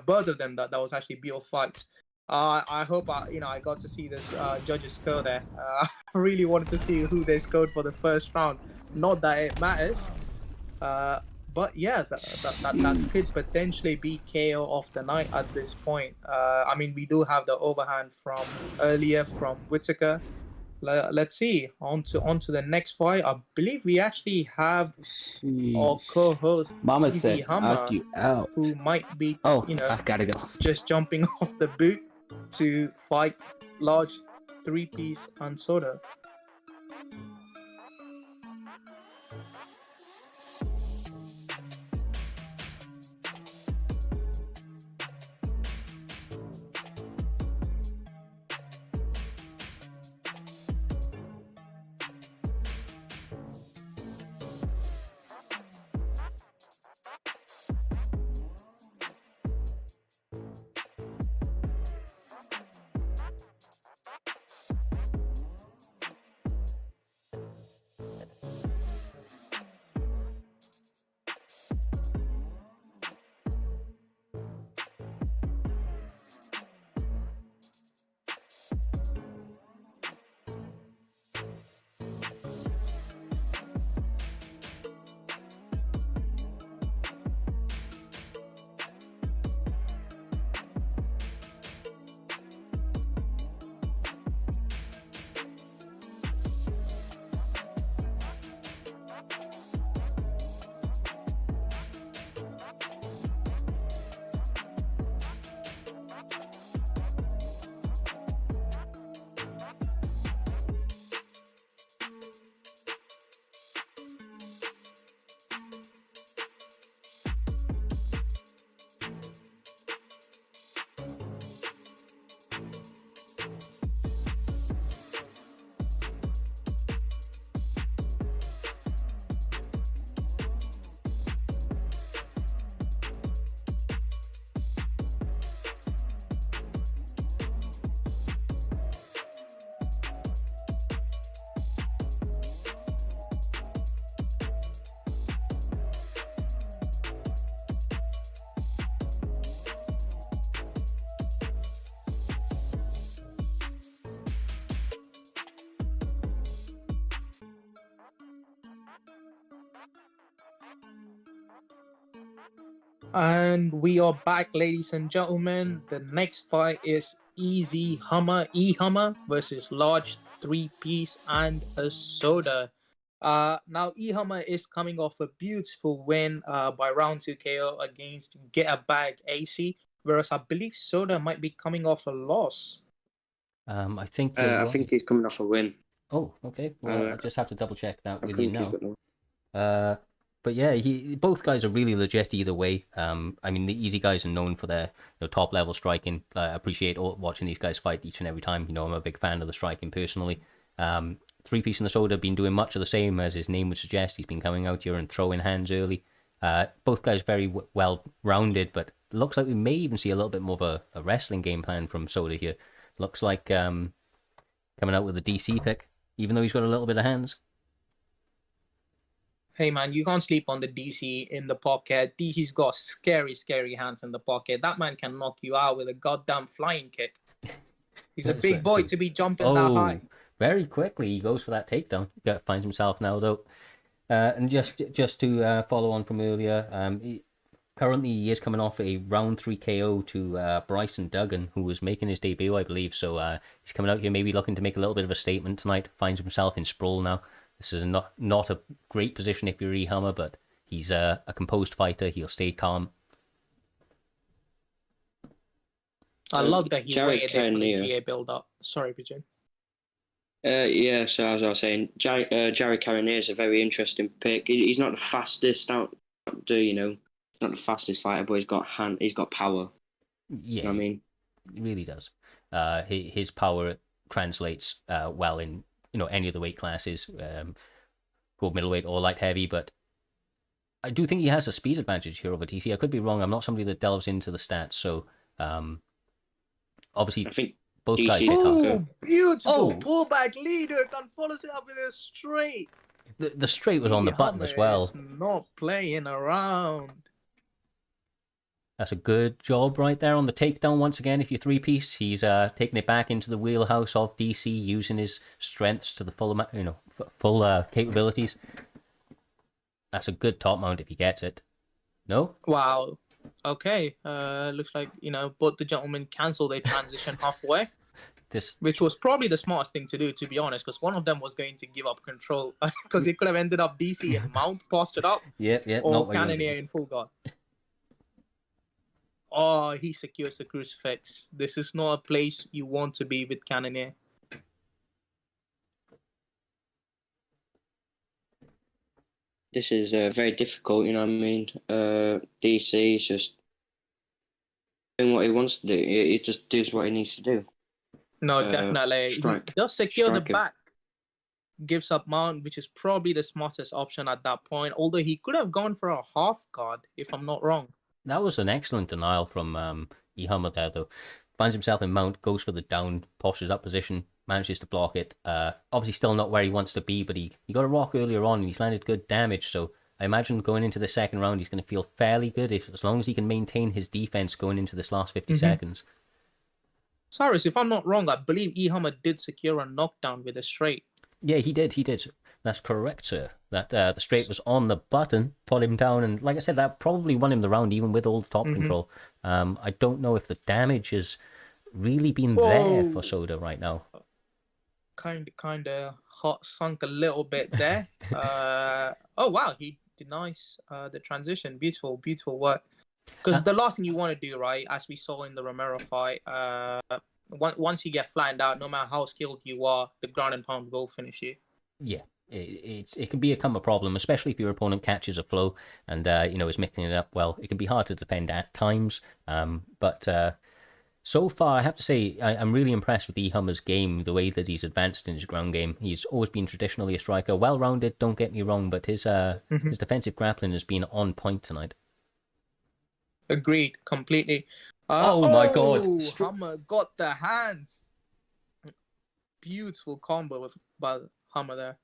both of them. That was actually beautiful fights. I hope I got to see this judges score there. I really wanted to see who they scored for the first round. Not that it matters, but yeah, that could potentially be KO of the night at this point. I mean, we do have the overhand from earlier from Whittaker. Let's see. On to the next fight. I believe we actually have our co-host Mama Easy said Hammer, knock you out, who might be I gotta go. just jumping off the boot to fight large 3-piece and soda. And we are back, ladies and gentlemen. The next fight is Easy Hammer, E-Hammer versus Large 3-Piece and a Soda. Now E-Hammer is coming off a beautiful win by round 2 KO against Get a Bag AC, whereas I believe Soda might be coming off a loss. I think I think he's coming off a win. Oh, okay. Well, I just have to double check that I with you think he's now. got no. But yeah, both guys are really legit either way. I mean, the Easy guys are known for their top level striking. I appreciate watching these guys fight each and every time. I'm a big fan of the striking personally. Three Piece and the Soda been doing much of the same as his name would suggest. He's been coming out here and throwing hands early. Both guys very well rounded, but looks like we may even see a little bit more of a wrestling game plan from Soda here. Looks like coming out with a DC pick, even though he's got a little bit of hands. Hey man, you can't sleep on the DC in the pocket. DC's got scary, scary hands in the pocket. That man can knock you out with a goddamn flying kick. He's a big boy to be jumping that high. Very quickly he goes for that takedown. Finds himself now though. And just to follow on from earlier, currently he is coming off a round 3 KO to Bryson Duggan, who was making his debut, I believe. So he's coming out here maybe looking to make a little bit of a statement tonight. Finds himself in sprawl now. This is not a great position if you're E-Hammer, but he's a composed fighter. He'll stay calm. I love that he waited there for the GA build-up. Sorry, Pigeon. Yeah, so as I was saying, Jerry Cannonier is a very interesting pick. He's not the fastest not the fastest fighter, but he's got power. Yeah, you know what I mean, he really does. His power translates well in any of the weight classes, gold middleweight or light heavy. But I do think he has a speed advantage here over TC. I could be wrong. I'm not somebody that delves into the stats, so obviously I think both DC guys. Beautiful pullback leader and follows it up with a straight. The straight was on the button as well. Not playing around. That's a good job right there on the takedown once again. If you're 3-piece, he's taking it back into the wheelhouse of DC, using his strengths to the full capabilities. That's a good top mount if he gets it. No? Wow. Okay. Looks like both the gentlemen cancelled their transition halfway. Which was probably the smartest thing to do, to be honest, because one of them was going to give up control because it could have ended up DC and mount posted up. Or Cannonier in full guard. Oh, he secures the crucifix. This is not a place you want to be with Cannonier. This is very difficult, you know what I mean? DC is just doing what he wants to do. He just does what he needs to do. No, definitely. He does secure the back. Gives up mount, which is probably the smartest option at that point. Although he could have gone for a half guard, if I'm not wrong. That was an excellent denial from E-Hammer there, though. Finds himself in mount, goes for the down, postures up position, manages to block it. Obviously still not where he wants to be, but he got a rock earlier on and he's landed good damage. So I imagine going into the second round, he's going to feel fairly good as long as he can maintain his defense going into this last 50 seconds. Cyrus, if I'm not wrong, I believe E-Hammer did secure a knockdown with a straight. Yeah, he did. That's correct, sir. That the straight was on the button, put him down, and like I said, that probably won him the round, even with all the top control. I don't know if the damage has really been there for Soda right now. Kind of hot sunk a little bit there. Oh wow, he denies the transition. Beautiful work. Because the last thing you want to do, right, as we saw in the Romero fight, once you get flattened out, no matter how skilled you are, the ground and pound will finish you. Yeah, it can become a problem, especially if your opponent catches a flow and is mixing it up well. It can be hard to defend at times. But so far, I have to say, I'm really impressed with E-Hammer's game, the way that he's advanced in his ground game. He's always been traditionally a striker, well-rounded, don't get me wrong, but his defensive grappling has been on point tonight. Agreed, completely. Oh my God! Hammer got the hands. Beautiful combo by Hammer there.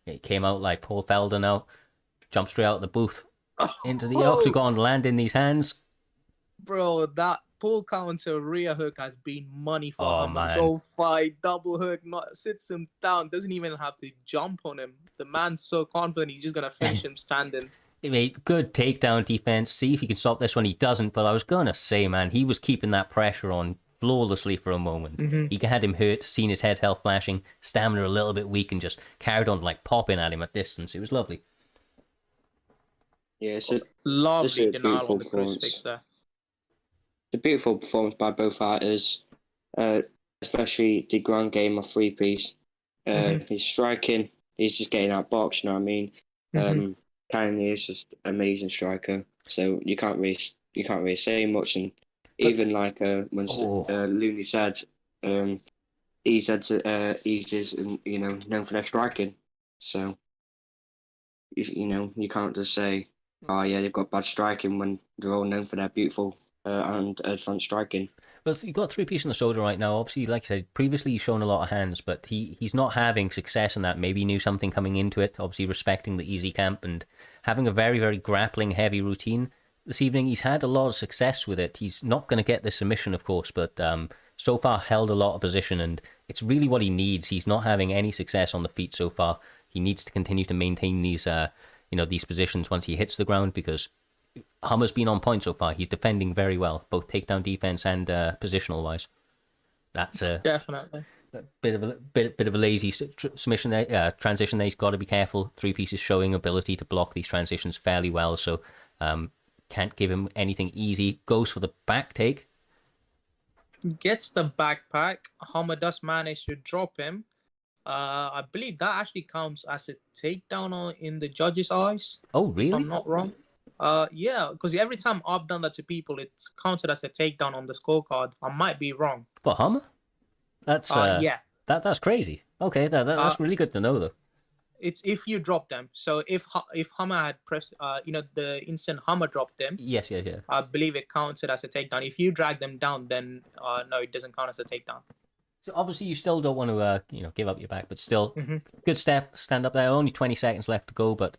It came out like Paul Felder now. Jumped straight out of the booth into the octagon, landing these hands. Bro, that pull counter rear hook has been money for Hammer. Man. So fight, double hook, sits him down, doesn't even have to jump on him. The man's so confident he's just going to finish him standing. He made good takedown defense. See if he can stop this one. He doesn't, but I was going to say, man, he was keeping that pressure on flawlessly for a moment. He had him hurt, seen his head health flashing, stamina a little bit weak, and just carried on like popping at him at distance. It was lovely. Yeah, it's a lovely denial on the crucifix there. It's a beautiful performance by both fighters, especially the ground game of 3-piece. His striking, he's just getting outboxed. You know what I mean? Kanye is just amazing striker. So you can't really say much. And even like when Looney said, he's is known for their striking. So you can't just say, oh yeah, they've got bad striking when they're all known for their beautiful and front striking. Well, you've got three piece in the soda right now. Obviously, like I said, previously he's shown a lot of hands, but he's not having success in that. Maybe he knew something coming into it. Obviously, respecting the easy camp and having a very, very grappling heavy routine. This evening, he's had a lot of success with it. He's not going to get the submission, of course, but so far held a lot of position, and it's really what he needs. He's not having any success on the feet so far. He needs to continue to maintain these, these positions once he hits the ground, because Hummer's been on point so far. He's defending very well, both takedown defense and positional wise. That's definitely a bit of a lazy submission there, transition there. He's got to be careful. Three pieces showing ability to block these transitions fairly well, so can't give him anything easy. Goes for the back take. Gets the backpack. Hummer does manage to drop him. I believe that actually counts as a takedown in the judges' eyes. Oh, really? If I'm not wrong. Yeah, because every time I've done that to people, it's counted as a takedown on the scorecard. I might be wrong. For Hummer? That's yeah. That's crazy. Okay, that's really good to know, though. It's if you drop them. So if Hummer had pressed, the instant Hummer dropped them. Yes. I believe it counted as a takedown. If you drag them down, then no, it doesn't count as a takedown. So obviously you still don't want to give up your back, but still good step, stand up there. Only 20 seconds left to go, but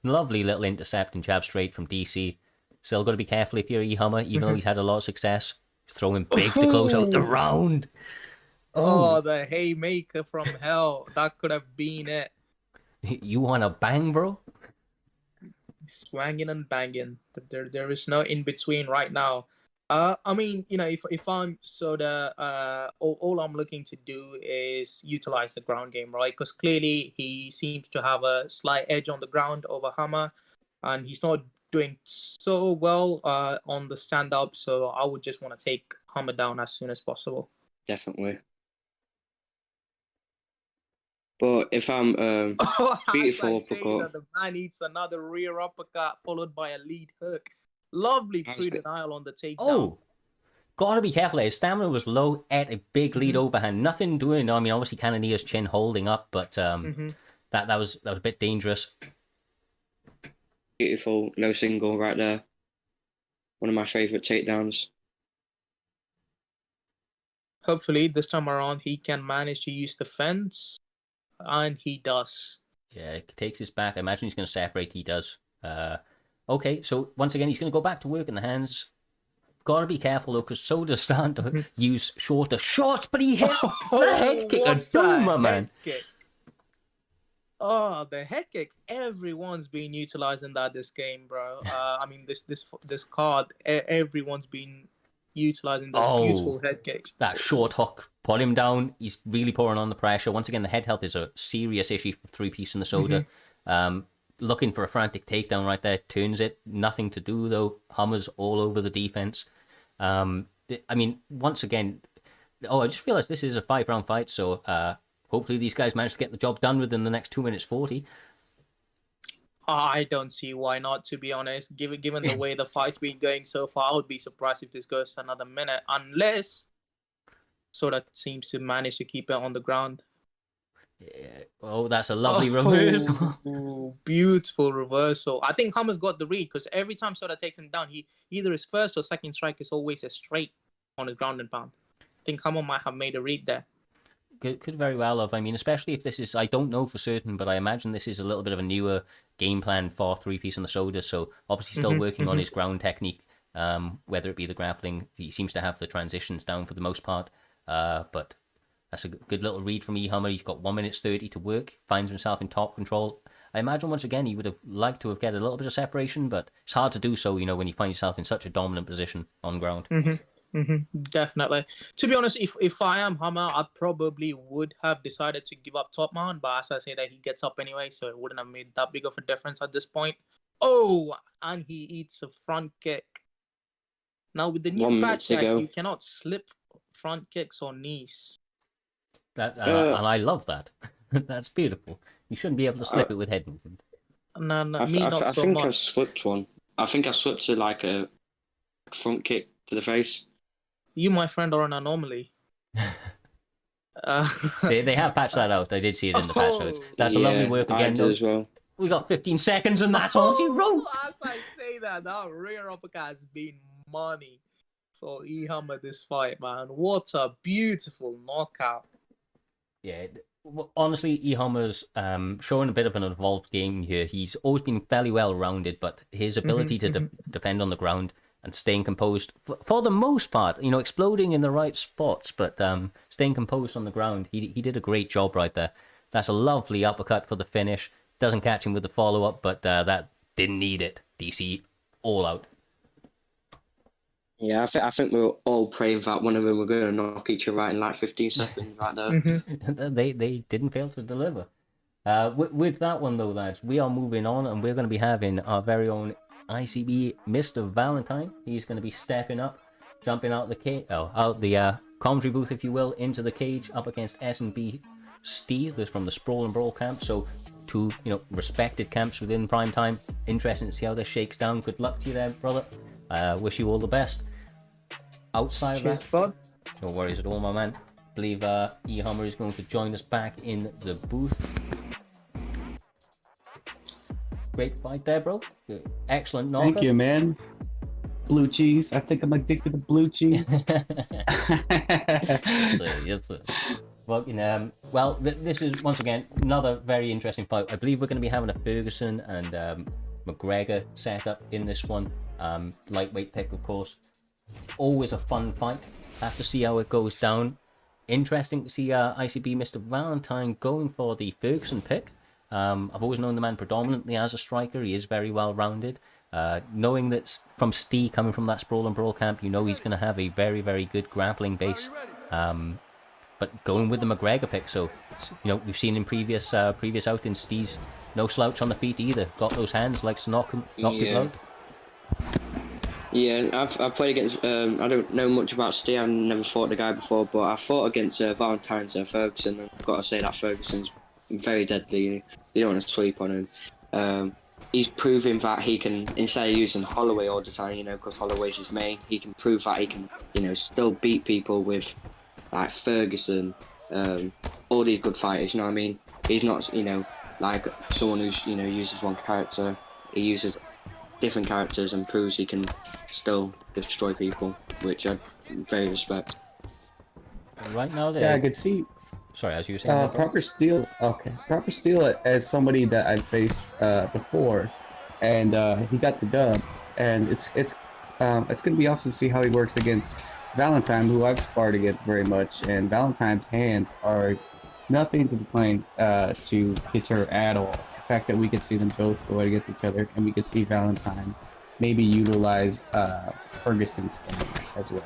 lovely little intercept and jab straight from DC. Still got to be careful if you're Hummer, even though he's had a lot of success. Throw him big to close out the round. Oh, the haymaker from hell. That could have been it. You want to bang, bro? Swanging and banging. There is no in between right now. I mean, if I'm all I'm looking to do is utilize the ground game, right? Because clearly he seems to have a slight edge on the ground over Hummer, and he's not doing so well on the stand up. So I would just want to take Hummer down as soon as possible. Definitely. But if I'm beautiful uppercut, the man eats another rear uppercut followed by a lead hook. Lovely pre-denial on the takedown. Oh, gotta be careful. His stamina was low at a big lead overhand. Nothing doing. I mean, obviously Cannoneer's chin holding up, but that was a bit dangerous. Beautiful low single right there. One of my favorite takedowns. Hopefully this time around he can manage to use the fence, and he does. Yeah, he takes his back. I imagine he's going to separate. He does. Okay, so once again, he's going to go back to work in the hands. Got to be careful, though, because Soda's starting to use shorter shots, but he hit the head kick of doom, my man. Oh, the head kick. Everyone's been utilizing that this game, bro. I mean, this card, everyone's been utilizing those beautiful head kicks. That short hook put him down. He's really pouring on the pressure. Once again, the head health is a serious issue for three piece in the Soda. Looking for a frantic takedown right there, turns it. Nothing to do, though. Hummer's all over the defense. I mean, once again, I just realized this is a 5-round fight, so hopefully these guys manage to get the job done within the next 2 minutes 40. I don't see why not, to be honest. Given the way the fight's been going so far, I would be surprised if this goes another minute, unless Soda seems to manage to keep it on the ground. Yeah. Oh, that's a lovely reversal. Beautiful reversal. I think Hummer's got the read, because every time Soda takes him down, he either his first or second strike is always a straight on his ground and pound. I think Hummer might have made a read there. Could very well have. I mean, especially if this is, I don't know for certain, but I imagine this is a little bit of a newer game plan for three piece in the Soda. So obviously still working on his ground technique, whether it be the grappling. He seems to have the transitions down for the most part, but that's a good little read from Hummer. He's got 1 minute 30 to work, finds himself in top control. I imagine once again he would have liked to have get a little bit of separation, but it's hard to do so, when you find yourself in such a dominant position on ground. Definitely. To be honest, if I am Hummer, I probably would have decided to give up top mount, but as I say that, he gets up anyway, so it wouldn't have made that big of a difference at this point. Oh, and he eats a front kick. Now with the new patch, you cannot slip front kicks or knees. And I love that. That's beautiful. You shouldn't be able to slip it with head movement. No, I me not so think I've much. slipped one. I think I slipped to like a front kick to the face. You, my friend, are an anomaly. They have patched that out. I did see it in the patch notes. That's a lovely work I again. did as well. We got 15 seconds, and that's all she wrote. As I say that rear uppercut has been money for E-Hammer this fight, man. What a beautiful knockout. Yeah, honestly, E-Hammer's showing a bit of an evolved game here. He's always been fairly well-rounded, but his ability to defend on the ground and staying composed, for the most part, exploding in the right spots, but staying composed on the ground, he did a great job right there. That's a lovely uppercut for the finish. Doesn't catch him with the follow-up, but that didn't need it. DC all out. Yeah, I think we were all praying that one of them were going to knock each other out in like 15 seconds right there. They didn't fail to deliver. With that one, though, lads, we are moving on, and we're going to be having our very own ICB Mr. Valentine. He's going to be stepping up, jumping out the commentary booth, if you will, into the cage, up against S&B Steve. That's from the Sprawl and Brawl camp. So two, respected camps within Primetime. Interesting to see how this shakes down. Good luck to you there, brother. Wish you all the best. Outside of that, bud. no worries at all, my man. I believe E-Hammer is going to join us back in the booth. Great fight there, bro. Good. Excellent knockout. Thank you, man. Blue cheese. I think I'm addicted to blue cheese. Yes, sir. Well, this is, once again, another very interesting fight. I believe we're going to be having a Ferguson and McGregor setup in this one. Lightweight pick, of course. Always a fun fight. Have to see how it goes down. Interesting to see ICB Mr. Valentine going for the Ferguson pick. I've always known the man predominantly as a striker. He is very well rounded. Knowing that from Steve coming from that Sprawl and Brawl camp, he's going to have a very, very good grappling base. But going with the McGregor pick, so we've seen in previous outings, Steve's no slouch on the feet either. Got those hands, likes to knock people out. Yeah, I've played against. I don't know much about Steve. I've never fought the guy before, but I fought against Valentine's Ferguson. I've got to say that Ferguson's very deadly. You don't want to sleep on him. He's proving that he can, instead of using Holloway all the time, because Holloway's his main, he can prove that he can, still beat people with, like, Ferguson, all these good fighters, you know what I mean? He's not, like someone who's, uses one character. He uses different characters and proves he can still destroy people, which I very respect. Right now, yeah, I could see. Sorry, as you were saying. Proper Steel. Okay, Proper Steel as somebody that I faced before, and he got the dub. And it's gonna be awesome to see how he works against Valentine, who I've sparred against very much. And Valentine's hands are nothing to complain to Guitar at all. The fact that we could see them both go against each other, and we could see Valentine maybe utilize Ferguson's stance as well.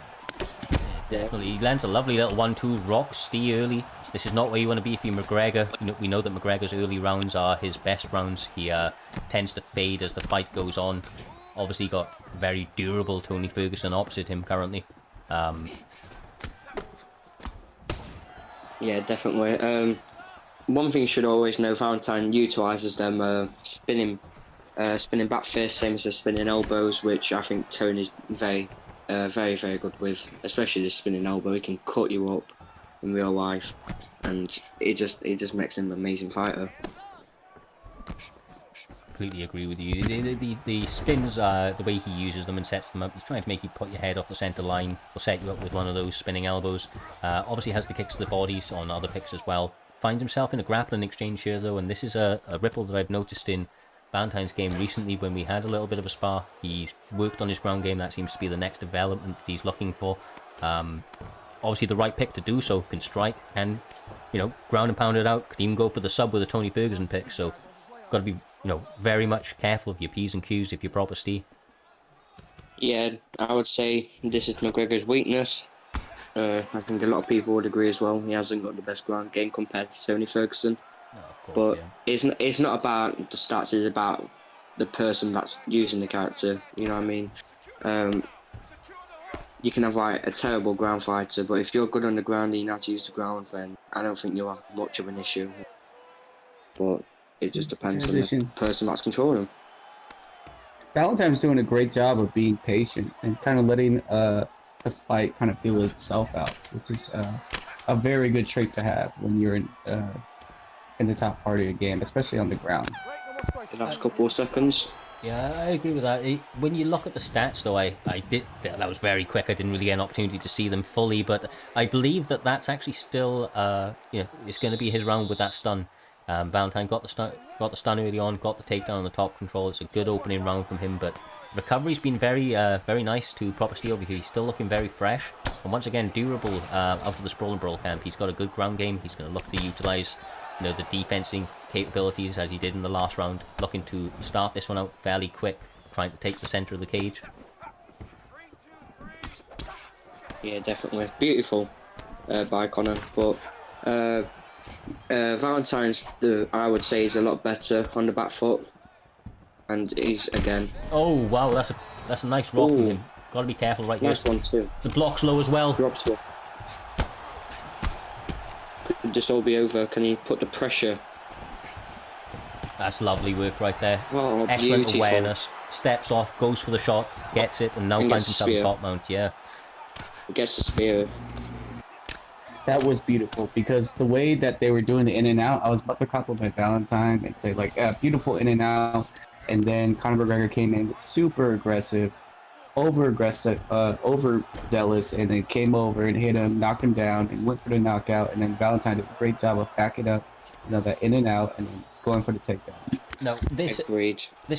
Definitely, he lands a lovely little 1-2, rocks Steve early. This is not where you want to be if you're McGregor. We know that McGregor's early rounds are his best rounds. He tends to fade as the fight goes on. Obviously got very durable Tony Ferguson opposite him currently. Yeah, definitely. One thing you should always know, Valentine utilises them spinning back fists, same as the spinning elbows, which I think Tony's very, very good with, especially the spinning elbow. He can cut you up in real life, and it just makes him an amazing fighter. Completely agree with you. The spins, the way he uses them and sets them up, he's trying to make you put your head off the centre line, or set you up with one of those spinning elbows. Obviously has the kicks to the bodies on other picks as well. Finds himself in a grappling exchange here though, and this is a ripple that I've noticed in Valentine's game recently when we had a little bit of a spar. He's worked on his ground game. That seems to be the next development that he's looking for. Obviously the right pick to do so, can strike, and ground and pound it out, could even go for the sub with a Tony Ferguson pick, so got to be very much careful of your P's and Q's if you're proper Steve. Yeah, I would say this is McGregor's weakness. I think a lot of people would agree as well. He hasn't got the best ground game compared to Tony Ferguson. No, of course, but it's not about the stats, it's about the person that's using the character, you know what I mean? you can have like a terrible ground fighter, but if you're good on the ground and you know how to use the ground, then I don't think you'll have much of an issue. But it just depends on the person that's controlling him. Valentine's doing a great job of being patient and kind of letting the fight kind of feel itself out, which is a very good trait to have when you're in the top part of your game, especially on the ground. The last couple of seconds. Yeah, I agree with that. When you look at the stats, though, I did that was very quick. I didn't really get an opportunity to see them fully, but I believe that that's actually still, it's going to be his round with that stun. Valentine got the stun early on, got the takedown on the top control. It's a good opening round from him, but recovery's been very nice to Proper Steel over here. He's still looking very fresh, and once again durable out of the Sprawl and Brawl camp. He's got a good ground game. He's going to look to utilize, the defensing capabilities as he did in the last round. Looking to start this one out fairly quick, trying to take the center of the cage. Yeah, definitely beautiful by Connor, but Valentine's, I would say, is a lot better on the back foot, and he's again. Oh wow, that's a nice rock from him. Got to be careful right nice here. Nice one too. The block's low as well. Drops low. Could this all be over? Can he put the pressure? That's lovely work right there. Oh, excellent beautiful. awareness. Steps off, goes for the shot, gets it, and now finds himself a top mount. Yeah. Gets the spear. That was beautiful because the way that they were doing the in and out, I was about to compliment Valentine and say like, beautiful in and out, and then Conor McGregor came in with super aggressive, overzealous, and then came over and hit him, knocked him down, and went for the knockout, and then Valentine did a great job of backing up, that in and out, and then going for the takedown. No, this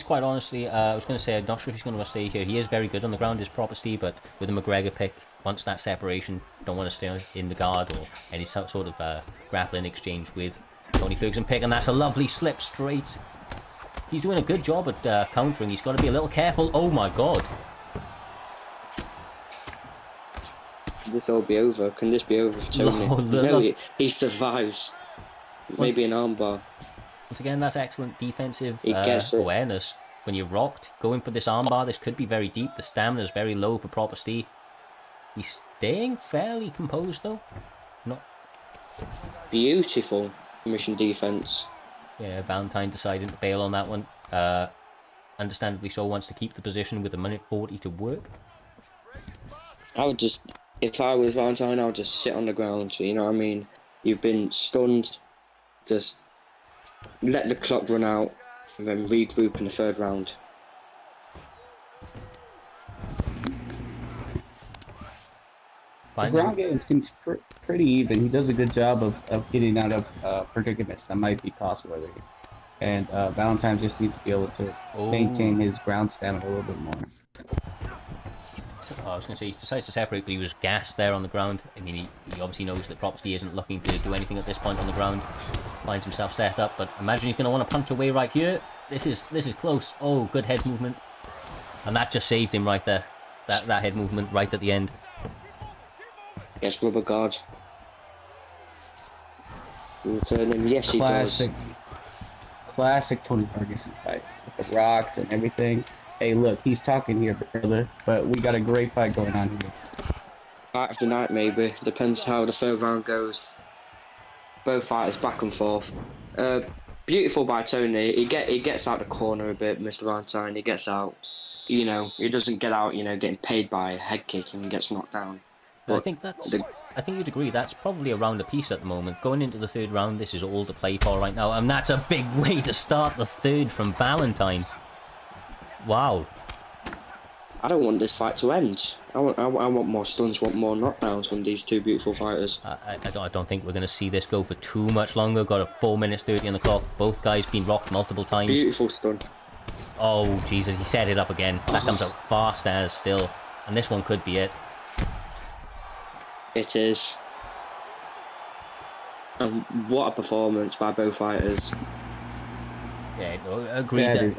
quite honestly, I was going to say, I'm not sure if he's going to stay here. He is very good on the ground, is Proper Steve, but with the McGregor pick, once that separation, don't want to stay in the guard or any sort of grappling exchange with Tony Ferguson pick, and that's a lovely slip straight. He's doing a good job at countering. He's got to be a little careful. Oh my god. Can this all be over? Can this be over for Tony? No, he survives. Maybe an armbar. Once again, that's excellent defensive awareness. When you're rocked, going for this armbar, this could be very deep. The stamina's very low for Proper Steve. He's staying fairly composed though. Not beautiful mission defense. Yeah, Valentine deciding to bail on that one. Understandably so, wants to keep the position with a minute 40 to work. I would just, if I was Valentine, I would just sit on the ground. You know what I mean? You've been stunned. Just let the clock run out and then regroup in the third round. The ground game seems pretty even. He does a good job of getting out of predicaments that might be cost-worthy. And Valentine just needs to be able to maintain his ground stamina a little bit more. I was going to say, he decides to separate, but he was gassed there on the ground. I mean, he obviously knows that Proper Steve isn't looking to do anything at this point on the ground. Finds himself set up, but imagine he's going to want to punch away right here. This is close. Oh, good head movement. And that just saved him right there. That head movement right at the end. Yes, rubber guard. Returning, yes, he does. Classic Tony Ferguson fight with the rocks and everything. Hey, look, he's talking here, brother, but we got a great fight going on here. Fight of the night, maybe. Depends how the third round goes. Both fighters back and forth. Beautiful by Tony. He gets out the corner a bit, Mr. Valentine. He gets out. He doesn't get out. Getting paid by a head kick and gets knocked down. I think you'd agree that's probably a round apiece at the moment. Going into the third round, this is all to play for right now, and that's a big way to start the third from Valentine. Wow. I don't want this fight to end. I want more stuns, want more knockdowns from these two beautiful fighters. I don't think we're going to see this go for too much longer. Got a 4 minutes 30 on the clock. Both guys been rocked multiple times. Beautiful stun. Oh, Jesus, he set it up again. That comes out fast as still. And this one could be it. It is. And what a performance by both fighters. Yeah, agreed.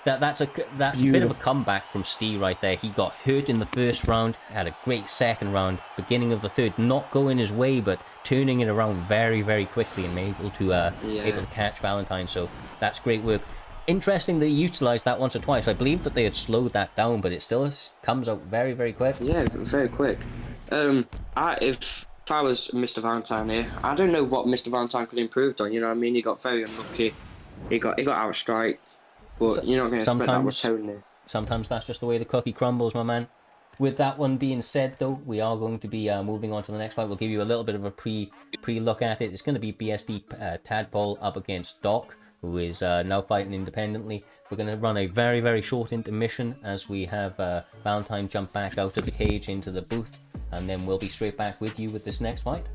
That's a bit of a comeback from Steve right there. He got hurt in the first round, had a great second round, beginning of the third, not going his way, but turning it around very, very quickly and able to catch Valentine. So that's great work. Interesting they utilised that once or twice. I believe that they had slowed that down, but it still comes out very, very quick. Yeah, very quick. If I was Mr. Valentine here, I don't know what Mr. Valentine could improve on. You know what I mean? He got very unlucky. He got outstriked, but you're not going to expect that with Tony. Sometimes that's just the way the cookie crumbles, my man. With that one being said, though, we are going to be moving on to the next fight. We'll give you a little bit of a pre-look at it. It's going to be BSD Tadpole up against Doc, who is now fighting independently. We're going to run a very, very short intermission as we have Valentine jump back out of the cage into the booth, and then we'll be straight back with you with this next fight.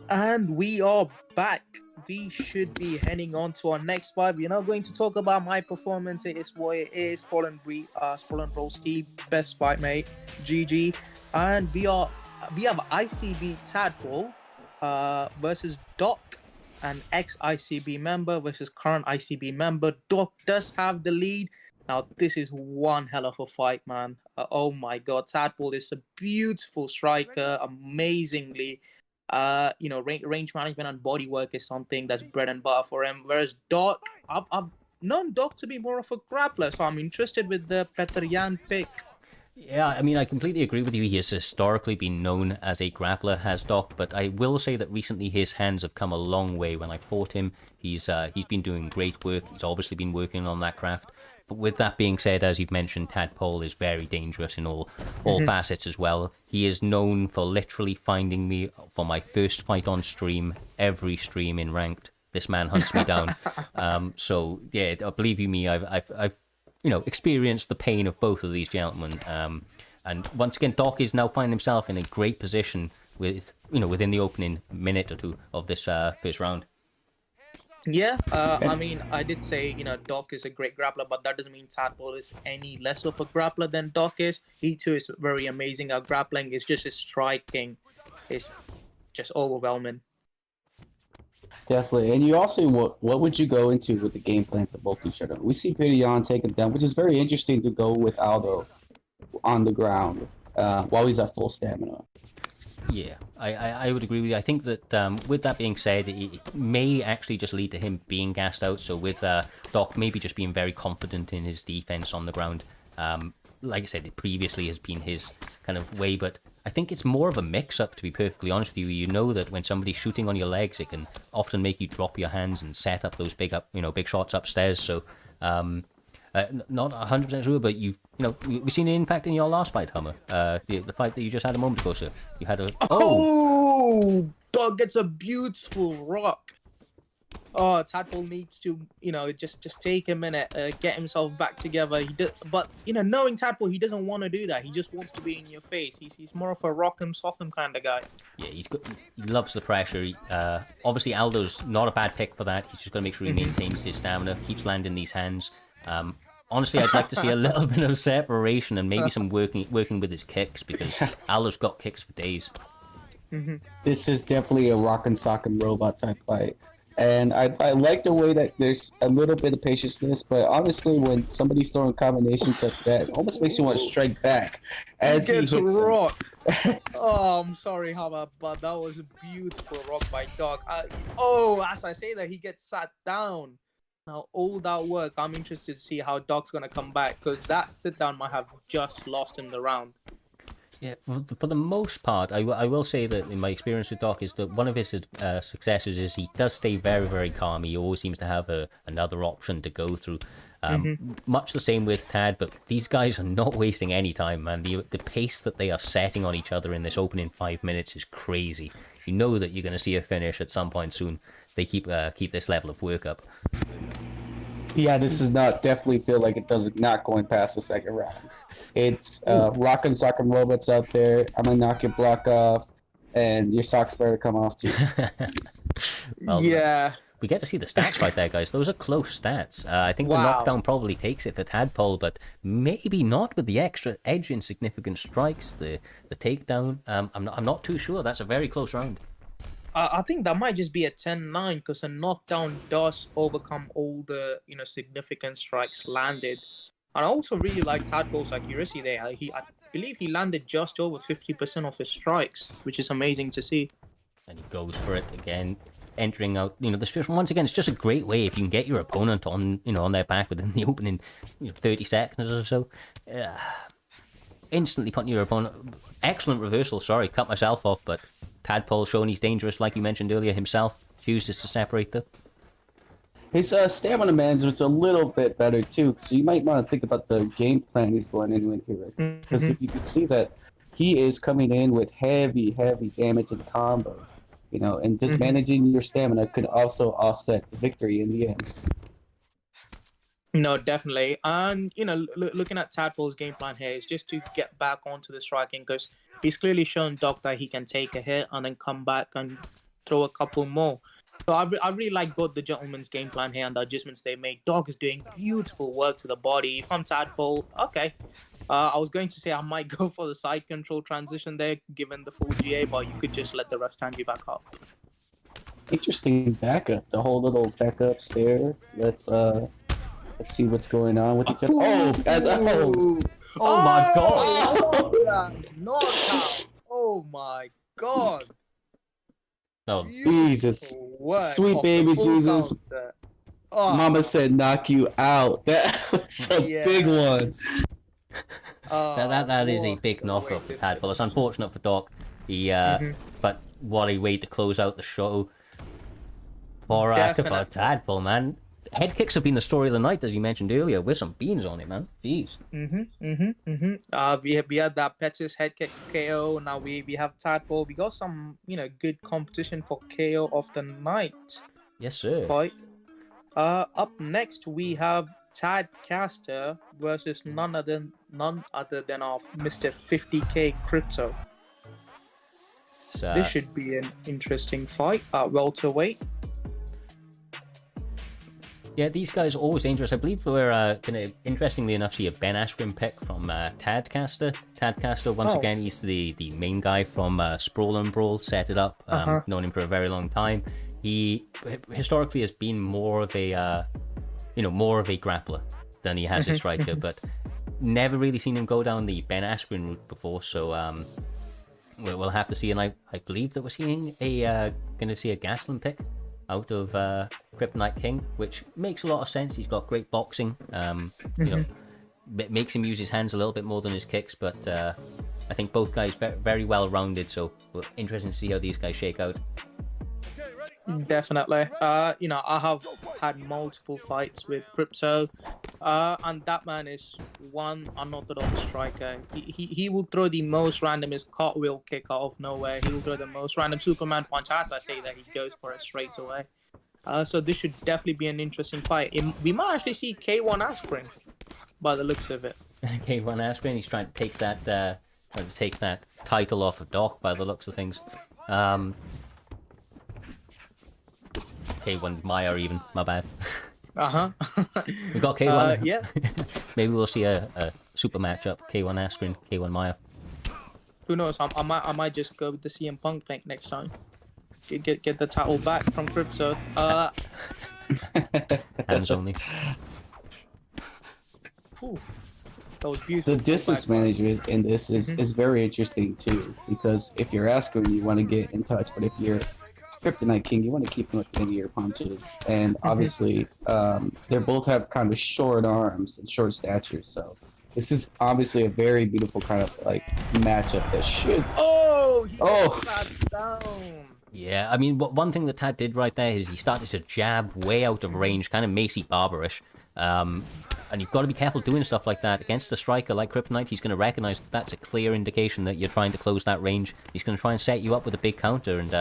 And we are back. We should be heading on to our next fight. We're not going to talk about my performance. It is what it is. Spollen Bro Steve, best fight, mate. GG. And we have ICB Tadpole versus Doc, an ex-ICB member versus current ICB member. Doc does have the lead. Now, this is one hell of a fight, man. Oh my God. Tadpole is a beautiful striker, amazingly. Range management and body work is something that's bread and butter for him. Whereas Doc, I've known Doc to be more of a grappler, so I'm interested with the Peter Yan pick. Yeah, I mean, I completely agree with you. He has historically been known as a grappler, has Doc, but I will say that recently his hands have come a long way. When I fought him, he's been doing great work. He's obviously been working on that craft. But with that being said, as you've mentioned, Tadpole is very dangerous in all facets as well. He is known for literally finding me for my first fight on stream, every stream in ranked. This man hunts me down. So yeah, believe you me, I've experienced the pain of both of these gentlemen. And once again, Doc is now finding himself in a great position with within the opening minute or two of this first round. Yeah, I mean, I did say, Doc is a great grappler, but that doesn't mean Tadpole is any less of a grappler than Doc is. He too is very amazing at grappling. It's just his striking is just overwhelming. Definitely. And you also, what would you go into with the game plan to both each other? We see Pidion take him down, which is very interesting to go with Aldo on the ground while he's at full stamina. Yeah, I would agree with you. I think that with that being said, it may actually just lead to him being gassed out. So with Doc maybe just being very confident in his defense on the ground. Like I said, it previously has been his kind of way, but I think it's more of a mix-up, to be perfectly honest with you. You know that when somebody's shooting on your legs, it can often make you drop your hands and set up those big shots upstairs. So not 100% sure, but we've seen it in fact in your last fight, Hummer. The fight that you just had a moment ago, sir. You had a Dog gets a beautiful rock. Oh, Tadpole needs to just take a minute, get himself back together. But knowing Tadpole, he doesn't want to do that. He just wants to be in your face. He's more of a rock 'em sock 'em kind of guy. Yeah, he loves the pressure. Obviously Aldo's not a bad pick for that. He's just got to make sure he maintains his stamina, keeps landing these hands. Honestly, I'd like to see a little bit of separation and maybe some working with his kicks, because Aldo's got kicks for days. This is definitely a rock and sock and robot type fight. And I like the way that there's a little bit of patient-ness, but honestly, when somebody's throwing combinations like that, it almost makes you want to strike back as he hits rock. Oh, I'm sorry, Hama, but that was a beautiful rock by Doc. As I say that, he gets sat down. Now, all that work, I'm interested to see how Doc's going to come back, because that sit-down might have just lost him the round. Yeah, for the most part, I will say that in my experience with Doc is that one of his successes is he does stay very, very calm. He always seems to have another option to go through. Much the same with Tad, but these guys are not wasting any time, man. The pace that they are setting on each other in this opening 5 minutes is crazy. You know that you're going to see a finish at some point soon. They keep this level of work up. Yeah, this does not definitely feel like it does not going past the second round. It's rock and sock and robots out there. I'm gonna knock your block off, and your socks better come off too. Well, yeah. We get to see the stats right there, guys. Those are close stats. I think the knockdown probably takes it for Tadpole, but maybe not with the extra edge in significant strikes. The takedown. I'm not too sure. That's a very close round. I think that might just be a 10-9, because a knockdown does overcome all the significant strikes landed. And I also really like Tadpole's accuracy there. I believe he landed just over 50% of his strikes, which is amazing to see. And he goes for it again, entering out. This first one, once again, it's just a great way if you can get your opponent on their back within the opening 30 seconds or so. Instantly putting your opponent. Excellent reversal. Sorry, cut myself off, but Tadpole showing he's dangerous, like you mentioned earlier himself. Chooses to separate them. His stamina management's a little bit better too, so you might want to think about the game plan he's going in with here. Because if you can see that he is coming in with heavy damage and combos, and just managing your stamina could also offset the victory in the end. No, definitely. And, looking at Tadpole's game plan here is just to get back onto the striking, because he's clearly shown Doc that he can take a hit and then come back and throw a couple more. So I really like both the gentlemen's game plan here and the adjustments they made. Doc is doing beautiful work to the body. If I'm Tadpole, okay. I was going to say I might go for the side control transition there, given the full GA, but you could just let the ref stand you back up. Interesting backup. The whole little backup stare. Let's see what's going on with each other. Oh my god! Knockout! Oh my god! Oh, Jesus. Sweet baby Jesus. Mama said knock you out. That was a big one. That is a big knockoff for Tadpole. It's unfortunate for Doc. But what a way to close out the show for Tadpole, man. head kicks have been the story of the night, as you mentioned earlier, with some beans on it, man. Jeez. We had that Pettis head kick KO. Now we have Tadpole. We got some good competition for KO of the night Yes, sir. fight. Up next we have Tad Caster versus none other than our Mr. 50K Crypto. So, This should be an interesting fight at welterweight. yeah, these guys are always dangerous. I believe we're going to, interestingly enough, see a Ben Askren pick from Tadcaster. Tadcaster, once again, he's the main guy from Sprawl and Brawl, set it up. Known him for a very long time. He historically has been more of a, more of a grappler than he has a striker, but never really seen him go down the Ben Askren route before. So we'll have to see. And I believe that we're seeing going to see a Gaslam pick out of Kryptonite King, which makes a lot of sense. He's got great boxing. Makes him use his hands a little bit more than his kicks, but I think both guys very well rounded. So we're interested to see how these guys shake out. Definitely. I have had multiple fights with Crypto, and that man is one unorthodox striker. He will throw the most randomest cartwheel kick out of nowhere. He will throw the most random Superman punch. As I say that, he goes for it straight away. So this should definitely be an interesting fight. We might actually see K1 Askren by the looks of it. K1 Askren, he's trying to take that title off of Doc by the looks of things. K1 Meyer even, my bad. We got K1. Yeah. Maybe we'll see a super matchup. K1 Askren, K1 Meyer. Who knows? I might just go with the CM Punk pick next time. Get the title back from Crypto. Hands only. Whew. That was beautiful. The distance management in this is very interesting too, because if you're Askren, you want to get in touch, but if you're Kryptonite King, you want to keep him within your punches, and obviously they both have kind of short arms and short stature, so this is obviously a very beautiful kind of like matchup that should Sat down. Yeah, I mean, one thing that Tad did right there is he started to jab way out of range, kind of Macy Barbarish. And you've got to be careful doing stuff like that against a striker like Kryptonite. He's going to recognize that that's a clear indication that you're trying to close that range. He's going to try and set you up with a big counter, and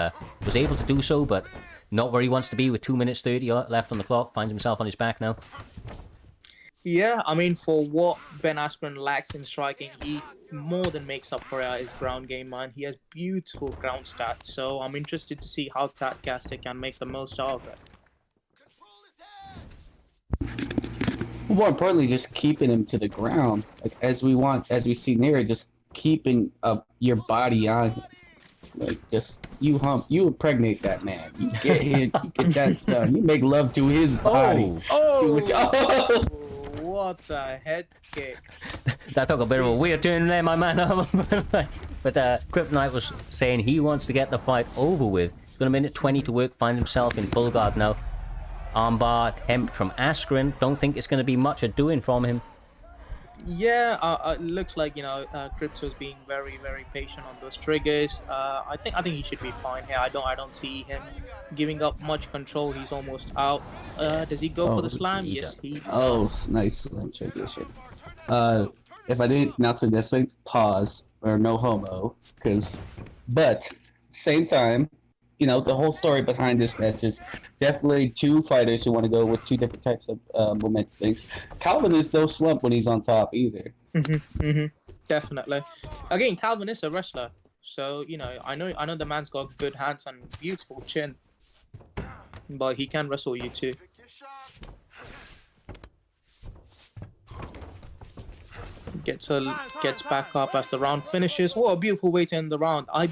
was able to do so, but not where he wants to be with 2 minutes 30 left on the clock. Finds himself on his back now. Yeah, I mean, for what Ben Askren lacks in striking, he more than makes up for his ground game, man. He has beautiful ground stats, so I'm interested to see how Tadcaster can make the most out of it. more importantly, just keeping him to the ground, like as we see there, just keeping up your body on him. Like just you impregnate that man. You get him, you get that done. You make love to his body. What a head kick! That took a bit of a weird turn there, my man. But Kryptonite was saying he wants to get the fight over with. He's got a minute 20 to work, finds himself in full guard now. Armbar attempt from Askren. Don't think it's going to be much of doing from him. Yeah, it looks like Crypto's being very, very patient on those triggers. I think he should be fine here. I don't see him giving up much control. He's almost out. Does he go for the slam? Yes, he does. Nice slam transition. If I didn't announce it necessarily, pause or no homo, but same time, the whole story behind this match is definitely two fighters who want to go with two different types of momentum things. Calvin is no slump when he's on top either. Definitely. Again, Calvin is a wrestler, so I know the man's got good hands and beautiful chin, but he can wrestle you too. Gets back up as the round finishes. What a beautiful way to end the round. I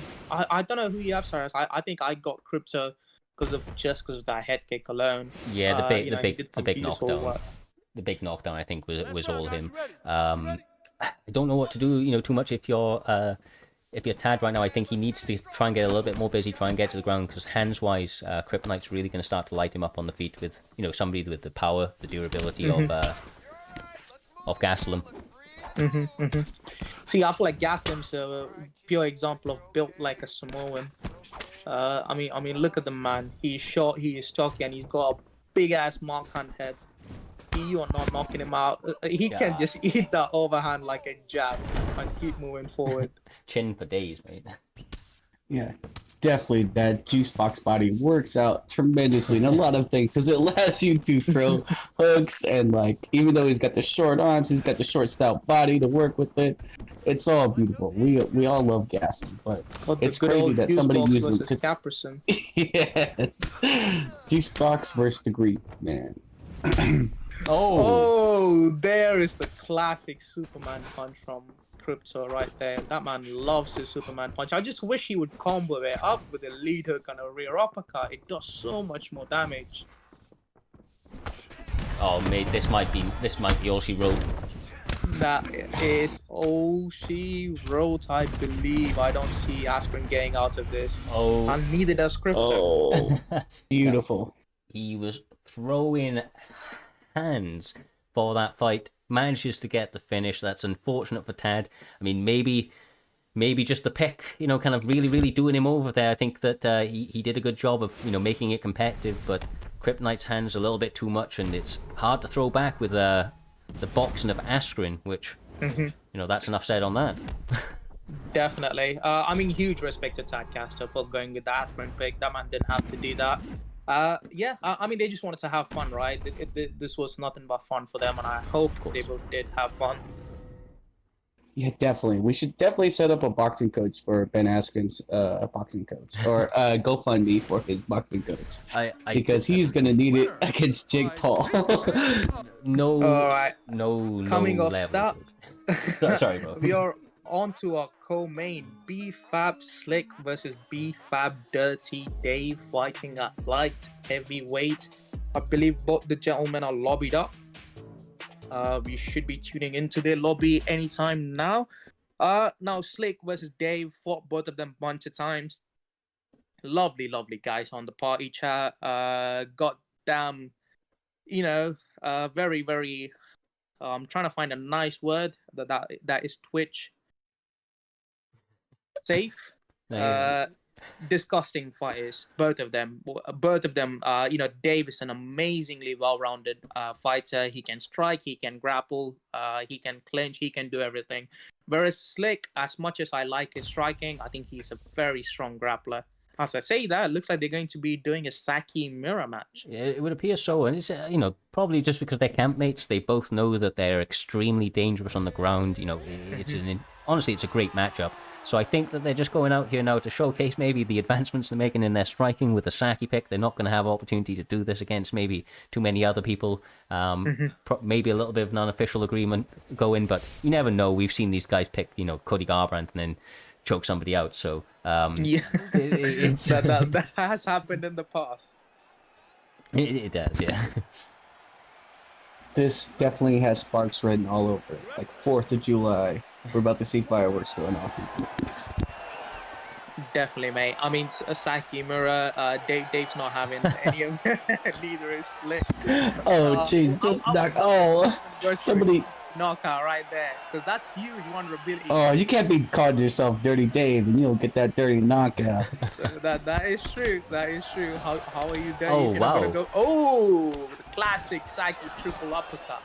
don't know who you have, Cyrus. I think I got Crypto because of that head kick alone. Yeah, the big knockdown. Work. The big knockdown, I think, was all him. I don't know what to do, too much if you're Tad right now. I think he needs to try and get a little bit more busy, try and get to the ground, because hands-wise, Kryptonite's really going to start to light him up on the feet with, somebody with the power, the durability of Gaslam. See, I feel like Gaslam's a pure example of built like a Samoan. I mean, look at the man. He's short, he is stocky, and he's got a big ass Mark Hunt head. You are not knocking him out. He can just eat that overhand like a jab and keep moving forward. Chin for days, mate. Yeah, definitely that juice box body works out tremendously in a lot of things because it allows you to throw hooks and like even though he's got the short arms, he's got the short stout body to work with it. It's all beautiful. We all love gassing, but it's crazy that somebody uses Caprison. Yes, juice box versus the Greek man. Oh, there is the classic Superman punch from Crypto right there. That man loves his Superman punch. I just wish he would combo it up with a lead hook and a rear uppercut. It does so much more damage. Oh mate, this might be all she wrote. That is all she wrote, I believe. I don't see Aspirin getting out of this. Oh, And neither does Crypto. Oh, beautiful. he was throwing hands for that fight. Manages to get the finish. That's unfortunate for Tad. I mean, maybe just the pick, kind of really doing him over there. I think that he did a good job of, making it competitive, but Kryptonite's hands a little bit too much, and it's hard to throw back with the boxing of Askren, which, that's enough said on that. Definitely. I mean, huge respect to Tadcaster for going with the Aspirin pick. That man didn't have to do that. Yeah, I mean, they just wanted to have fun, right? This was nothing but fun for them, and I hope they both did have fun. Yeah, definitely. We should definitely set up a boxing coach for Ben Askren's boxing coach, or GoFundMe for his boxing coach, because he's gonna need it against Jake Paul. No, all right. No. Coming off level. that, sorry, bro. We are on to our co-main, B-Fab Slick versus B-Fab Dirty Dave, fighting at light heavyweight. I believe both the gentlemen are lobbied up. We should be tuning into their lobby anytime now. Now Slick versus Dave, fought both of them a bunch of times. Lovely guys on the party chat. Goddamn, very. I'm trying to find a nice word that is Twitch safe. Disgusting fighters, both of them. Dave is an amazingly well-rounded fighter. He can strike, he can grapple, he can clinch, he can do everything. Whereas Slick, as much as I like his striking, I think he's a very strong grappler. As I say that, it looks like they're going to be doing a Saki mirror match. Yeah, it would appear so, and it's probably just because they're campmates. They both know that they're extremely dangerous on the ground. Honestly, it's a great matchup. So I think that they're just going out here now to showcase maybe the advancements they're making in their striking with the Saki pick. They're not going to have opportunity to do this against maybe too many other people. Maybe a little bit of an unofficial agreement going, but you never know. We've seen these guys pick, Cody Garbrandt and then choke somebody out. So that has happened in the past. It does, yeah. This definitely has sparks written all over it. Like 4th of July. We're about to see fireworks going off. Definitely, mate. I mean, Saki Mura, Dave's not having any of neither is Slick. Oh, jeez, just knock. Oh, somebody. Knockout right there, because that's huge vulnerability. Oh, you can't be called yourself Dirty Dave and you'll get that dirty knockout. that is true. That is true. How are you there? Oh, wow. The classic Saki triple uppercut.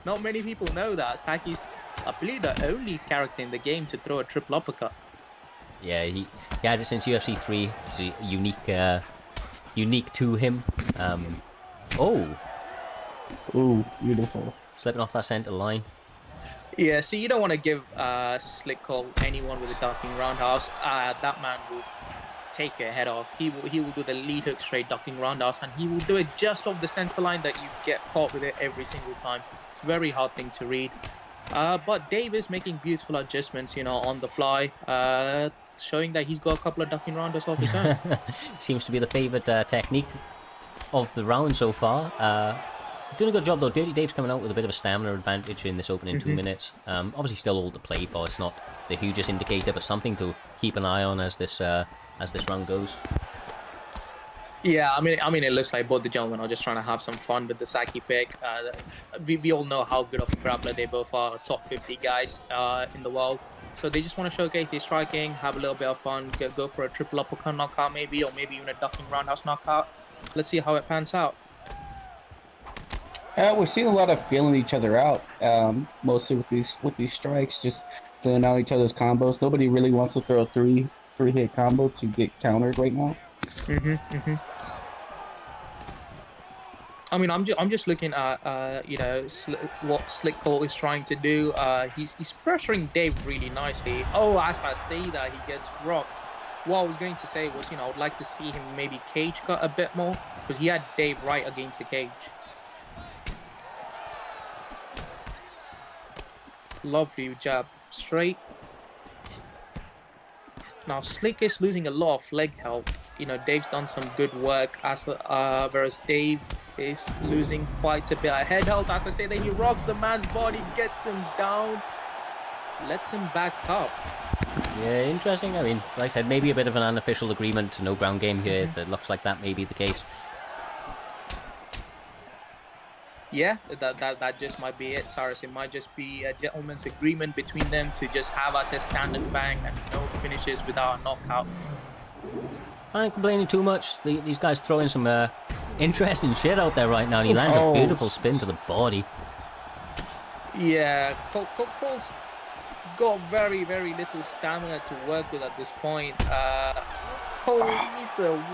Not many people know that. Saki's, I believe, the only character in the game to throw a triple uppercut. Yeah, he had it since UFC 3. It's unique to him. Ooh, beautiful. Slipping off that center line. Yeah, see, you don't want to give Slick Call anyone with a ducking roundhouse. That man will take your head off. He will do the lead hook straight ducking roundhouse, and he will do it just off the center line that you get caught with it every single time. It's a very hard thing to read. But Dave is making beautiful adjustments, on the fly, showing that he's got a couple of ducking rounders off his own. Seems to be the favorite technique of the round so far. He's doing a good job though. Dirty Dave's coming out with a bit of a stamina advantage in this opening 2 minutes. Obviously still all to play for. It's not the hugest indicator, but something to keep an eye on as this round goes. Yeah, I mean, it looks like both the gentlemen are just trying to have some fun with the Saki pick. We all know how good of a grappler they both are, top 50 guys in the world. So they just want to showcase their striking, have a little bit of fun, go for a triple uppercut knockout maybe, or maybe even a ducking roundhouse knockout. let's see how it pans out. We're seeing a lot of feeling each other out, mostly with these strikes, just filling out each other's combos. Nobody really wants to throw a three hit combo to get countered right now. I mean, I'm just looking at what Slick Cole is trying to do. He's pressuring Dave really nicely. Oh, as I say that, he gets rocked. What I was going to say was, I would like to see him maybe cage cut a bit more, because he had Dave right against the cage. Lovely jab, straight. Now Slick is losing a lot of leg health. Dave's done some good work, whereas Dave is losing quite a bit of head health. As I say, then he rocks the man's body, gets him down, lets him back up. Yeah, interesting. I mean, like I said, maybe a bit of an unofficial agreement to no ground game here. That looks like that may be the case. Yeah, that just might be it, Cyrus. It might just be a gentleman's agreement between them to just have at a standard bang and no finishes without a knockout. I ain't complaining too much. These guys throwing some interesting shit out there right now. And he lands a beautiful spin to the body. Yeah, Cole's got very, very little stamina to work with at this point. Cole needs a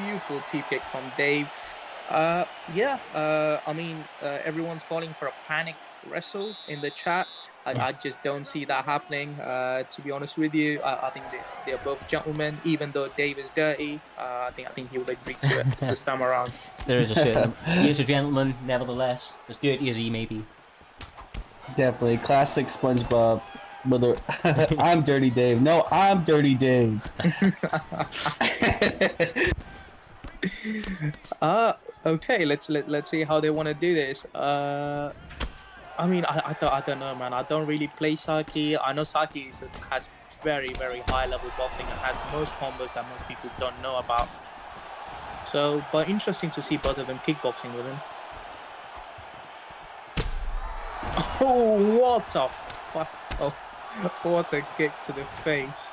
beautiful T-kick from Dave. I mean, everyone's calling for a panic wrestle in the chat. I just don't see that happening, to be honest with you. I think they're both gentlemen, even though Dave is dirty. I think he will agree to it this time around. There is a certain... He is a gentleman, nevertheless. As dirty as he may be. Definitely. Classic SpongeBob. Mother, I'm Dirty Dave. No, I'm Dirty Dave. Okay, let's see how they want to do this. I mean, I don't know, man. I don't really play Saki. I know Saki has very, very high level boxing and has most combos that most people don't know about. So, but interesting to see both of them kickboxing with him. Oh, what a fuck! Oh, what a kick to the face.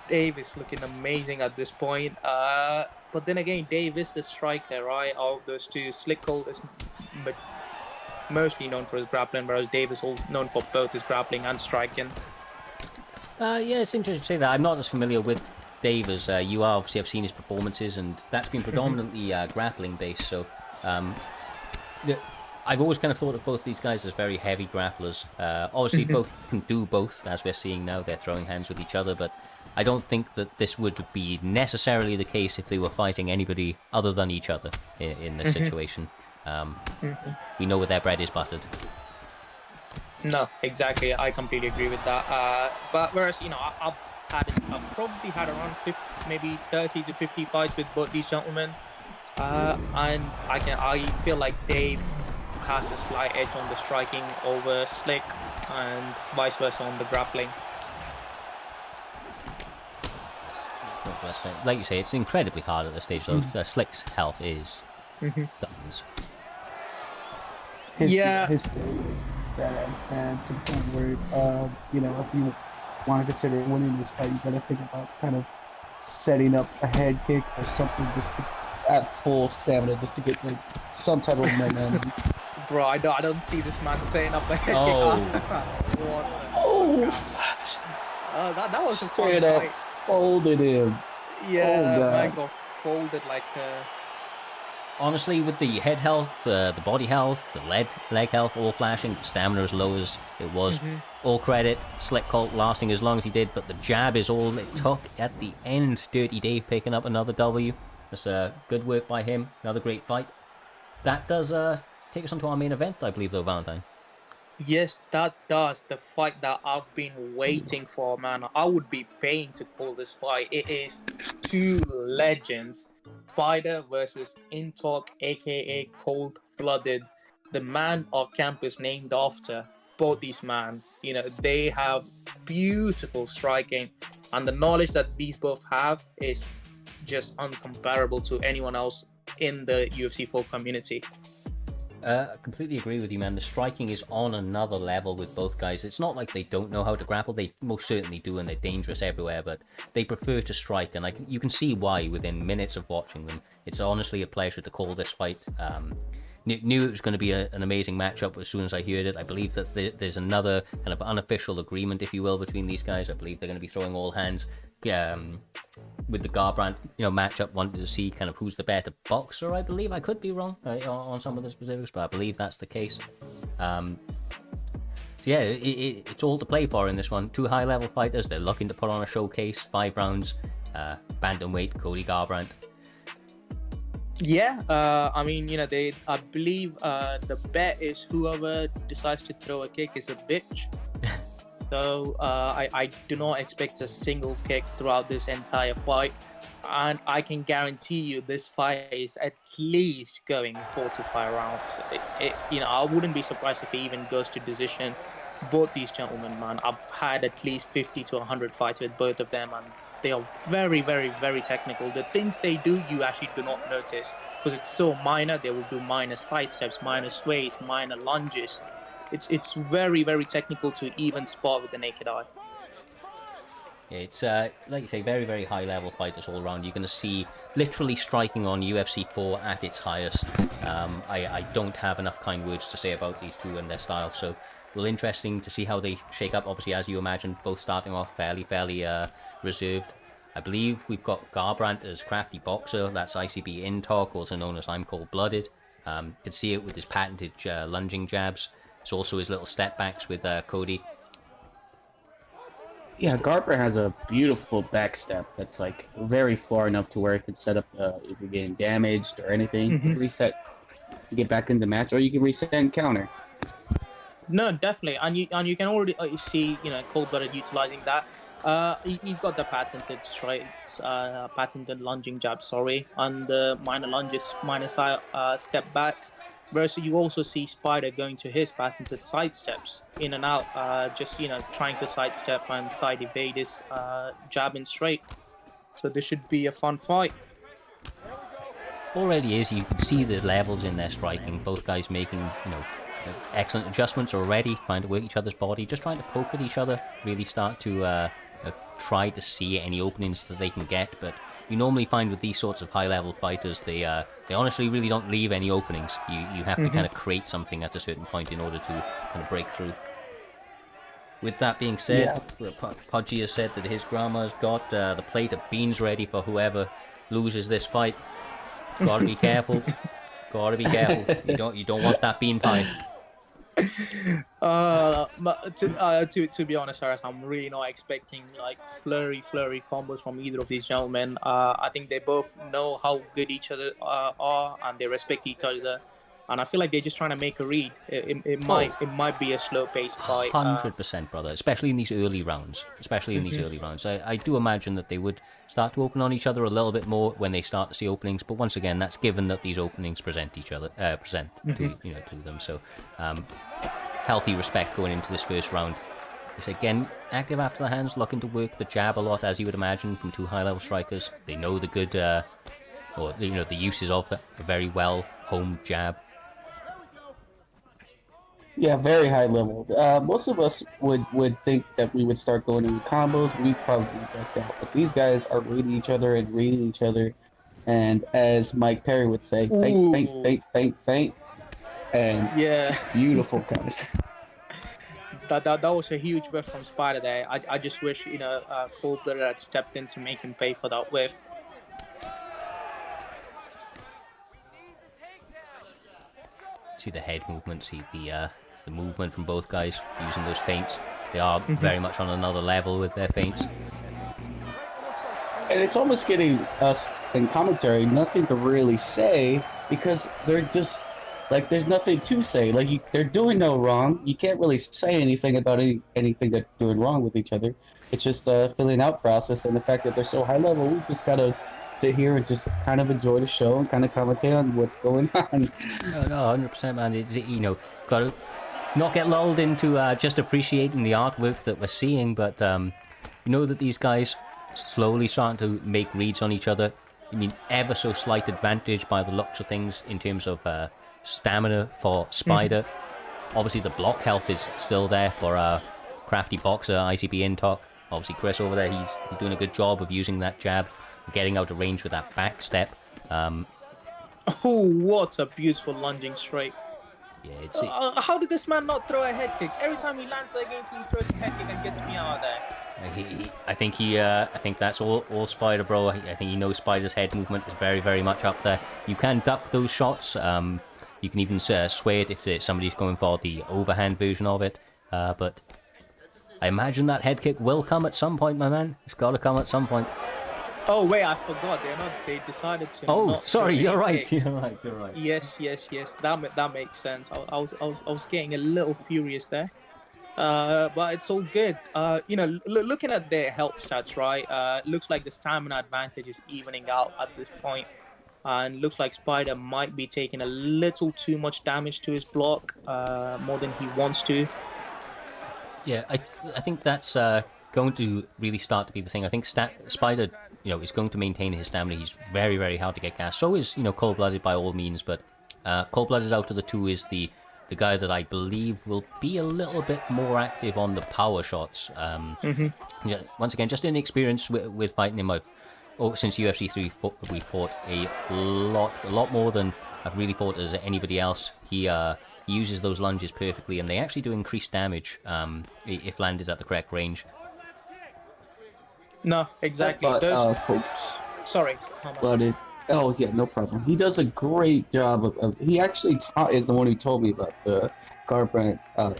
Dave is looking amazing at this point. But then again, Dave is the striker, right? Of those two, Slick Cole is mostly known for his grappling, whereas Dave is all known for both his grappling and striking. Yeah, it's interesting to say that. I'm not as familiar with Dave as you are. Obviously, I've seen his performances, and that's been predominantly grappling based. So, I've always kind of thought of both these guys as very heavy grapplers. Obviously, both can do both, as we're seeing now. They're throwing hands with each other, but I don't think that this would be necessarily the case if they were fighting anybody other than each other in this situation. We know where their bread is buttered. No, exactly. I completely agree with that. But whereas, I've probably had around 50, maybe 30 to 50 fights with both these gentlemen. And I feel like Dave has a slight edge on the striking over Slick, and vice versa on the grappling. Like you say, it's incredibly hard at this stage, though. Slick's health is guns. His state is bad to the point where, if you want to consider winning this fight, you got to think about kind of setting up a head kick or something just to at full stamina, just to get like some type of momentum. Bro, I don't see this man setting up a head kick. That was straight up fight. Folded him. Yeah, man got folded like. Honestly, with the head health, the body health, the leg health all flashing, stamina as low as it was, all credit, Slick Colt lasting as long as he did, but the jab is all it took at the end. Dirty Dave picking up another W. That's good work by him. Another great fight. That does take us on to our main event, I believe, though, Valentine. Yes, that does. The fight that I've been waiting for, man. I would be paying to call this fight. It is two legends. Spider versus Intocc, aka Cold Blooded. The man our camp is named after. Both these men, they have beautiful striking. And the knowledge that these both have is just uncomparable to anyone else in the UFC 4 community. I completely agree with you, man. The striking is on another level with both guys. It's not like they don't know how to grapple. They most certainly do, and they're dangerous everywhere, but they prefer to strike, and like you can see why within minutes of watching them. It's honestly a pleasure to call this fight. Knew it was going to be an amazing matchup as soon as I heard it. I believe that there's another kind of unofficial agreement, if you will, between these guys. I believe they're going to be throwing all hands. With the Garbrandt, matchup, wanted to see kind of who's the better boxer. I believe I could be wrong on some of the specifics, but I believe that's the case. So yeah, it's all to play for in this one. Two high-level fighters. They're looking to put on a showcase. 5 rounds. Bantamweight, Cody Garbrandt. Yeah, I mean, I believe the bet is whoever decides to throw a kick is a bitch. So I do not expect a single kick throughout this entire fight, and I can guarantee you this fight is at least going 4 to 5 rounds. I wouldn't be surprised if it even goes to decision. Both these gentlemen, man, I've had at least 50 to 100 fights with both of them, and they are very, very, very technical. The things they do, you actually do not notice because it's so minor. They will do minor side steps, minor sways, minor lunges. It's very, very technical to even spot with the naked eye. It's, like you say, very, very high-level fighters all around. You're going to see literally striking on UFC 4 at its highest. I don't have enough kind words to say about these two and their style, so well, interesting to see how they shake up. Obviously, as you imagined, both starting off fairly reserved. I believe we've got Garbrandt as crafty boxer. That's ICB Intocc, also known as I'm Cold-Blooded. You can see it with his patented lunging jabs. It's also his little step backs with Cody. Yeah, Garbrandt has a beautiful back step that's like very far enough to where it could set up if you're getting damaged or anything. You can reset to get back in the match, or you can reset and counter. No, definitely, and you can already see Cold-Blooded utilizing that. He's got the patented strikes, patented lunging jab, and the minor lunges, minor side step backs. Whereas you also see Spider going to his patented side steps in and out, just trying to sidestep and side evade his jabbing straight. So this should be a fun fight. Already is. You can see the levels in their striking. Both guys making excellent adjustments already, trying to work each other's body, just trying to poke at each other. Really start to try to see any openings that they can get, but you normally find with these sorts of high-level fighters, they honestly really don't leave any openings. You have to kind of create something at a certain point in order to kind of break through. With that being said, Pudgy has said that his grandma's got the plate of beans ready for whoever loses this fight. Gotta be careful. Gotta be careful. You don't want that bean pie. To be honest, Harris, I'm really not expecting like flurry combos from either of these gentlemen. I think they both know how good each other are, and they respect each other. And I feel like they're just trying to make a read. It might be a slow-paced fight. 100%, brother. Especially in these early rounds. I do imagine that they would start to open on each other a little bit more when they start to see openings. But once again, that's given that these openings present to them. So, healthy respect going into this first round. Again, active after the hands, looking to work the jab a lot, as you would imagine, from two high-level strikers. They know the good, the uses of the very well home jab. Yeah, very high level. Most of us would think that we would start going into combos. We probably back out. But these guys are reading each other and reading each other. And as Mike Perry would say, feint. And yeah, beautiful guys. That was a huge whiff from Spider there. I just wish, Cold-Blooded had stepped in to make him pay for that whiff. See the head movement, see the movement from both guys using those feints. They are very much on another level with their feints. And it's almost getting us in commentary nothing to really say, because they're just like, there's nothing to say. Like, they're doing no wrong. You can't really say anything about anything they're doing wrong with each other. It's just a filling out process, and the fact that they're so high level, we just gotta sit here and just kind of enjoy the show and kind of commentate on what's going on. No, 100%, man. Gotta not get lulled into just appreciating the artwork that we're seeing, but that these guys slowly starting to make reads on each other. I mean, ever so slight advantage by the looks of things in terms of stamina for Spider. Obviously, the block health is still there for crafty boxer ICB Intocc. Obviously, Chris over there, he's doing a good job of using that jab, getting out of range with that back step. Oh, what a beautiful lunging straight. Yeah, it's how did this man not throw a head kick? Every time he lands against me, he throws a head kick and gets me out of there. I think that's all Spider, bro. I think he knows Spider's head movement is very, very much up there. You can duck those shots. You can even sway it if somebody's going for the overhand version of it. But I imagine that head kick will come at some point, my man. It's got to come at some point. Oh wait, I forgot. They decided to. Oh, not sorry. throw You're any right. kicks. You're right. You're right. Yes. That makes sense. I was getting a little furious there. But it's all good. Looking at their health stats, right? Looks like the stamina advantage is evening out at this point. And looks like Spider might be taking a little too much damage to his block, more than he wants to. Yeah, I think that's going to really start to be the thing. I think Spider, is going to maintain his stamina. He's very, very hard to get gassed. So is, Cold-Blooded by all means, but Cold-Blooded out of the two is the guy that I believe will be a little bit more active on the power shots. Yeah, once again, just inexperience with fighting him. Since UFC 3, we fought a lot more than I've really fought as anybody else. He uses those lunges perfectly, and they actually do increase damage if landed at the correct range. No, exactly. Sorry. Blooded. Oh yeah, no problem. He does a great job of he actually is the one who told me about the Garbrandt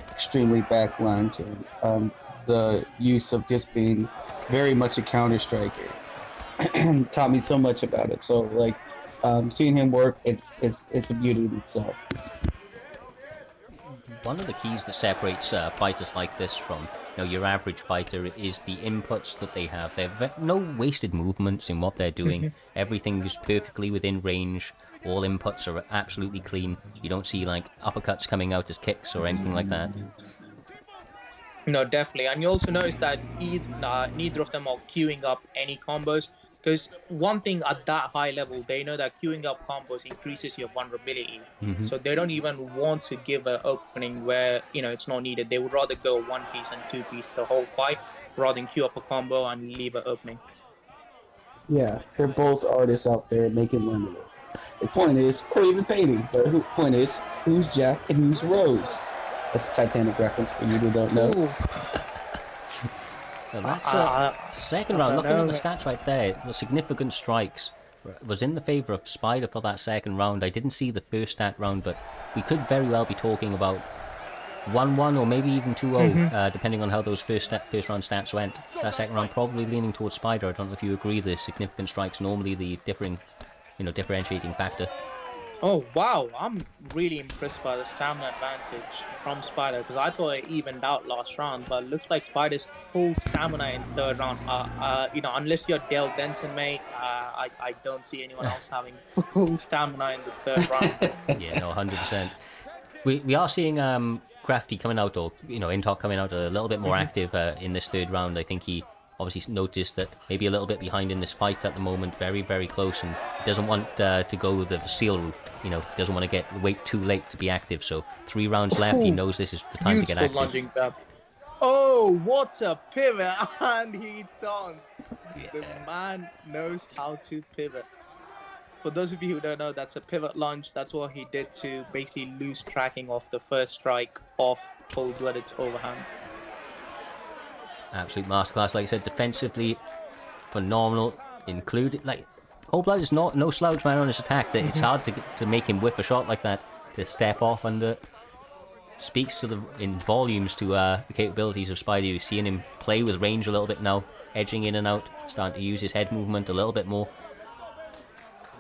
extremely back lunge and the use of just being very much a counter striker. Taught me so much about it. So like seeing him work, it's a beauty in itself. One of the keys that separates fighters like this from your average fighter is the inputs that they have. They have no wasted movements in what they're doing. Everything is perfectly within range. All inputs are absolutely clean. You don't see like uppercuts coming out as kicks or anything like that. No, definitely. And you also notice that neither of them are queuing up any combos. Because one thing at that high level, they know that queuing up combos increases your vulnerability. So they don't even want to give an opening where, it's not needed. They would rather go one piece and two piece the whole fight rather than queue up a combo and leave an opening. Yeah, they're both artists out there making money. The point is, or even painting, but the point is, who's Jack and who's Rose? That's a Titanic reference for you who don't know. Well, that's second round. Looking at the stats right there, the significant strikes was in the favor of Spider for that second round. I didn't see the first stat round, but we could very well be talking about 1-1 or maybe even 2-0, depending on how those first round stats went. That second round probably leaning towards Spider. I don't know if you agree. The significant strikes normally the differentiating factor. Oh wow, I'm really impressed by the stamina advantage from Spider because I thought it evened out last round, but it looks like Spider's full stamina in third round. Unless you're Dale Denton, mate, I don't see anyone else having full stamina in the third round. Yeah, no, 100%. We are seeing Crafty coming out, or Intocc coming out a little bit more active in this third round. I think he obviously noticed that maybe a little bit behind in this fight at the moment, very, very close, and he doesn't want to go the seal route. Doesn't want to wait too late to be active. So 3 rounds left. He knows this is the time to get active. Lunging grab. Oh, what a pivot! And he taunts. Yeah. The man knows how to pivot. For those of you who don't know, that's a pivot lunge. That's what he did to basically lose tracking of the first strike off Cold-Blooded's overhand. Absolute masterclass, like I said, defensively phenomenal. Included, like Cold-Blooded is no slouch man on his attack. It's hard to make him whiff a shot like that. To step off under speaks in volumes to the capabilities of Spider. You're seeing him play with range a little bit now, edging in and out, starting to use his head movement a little bit more.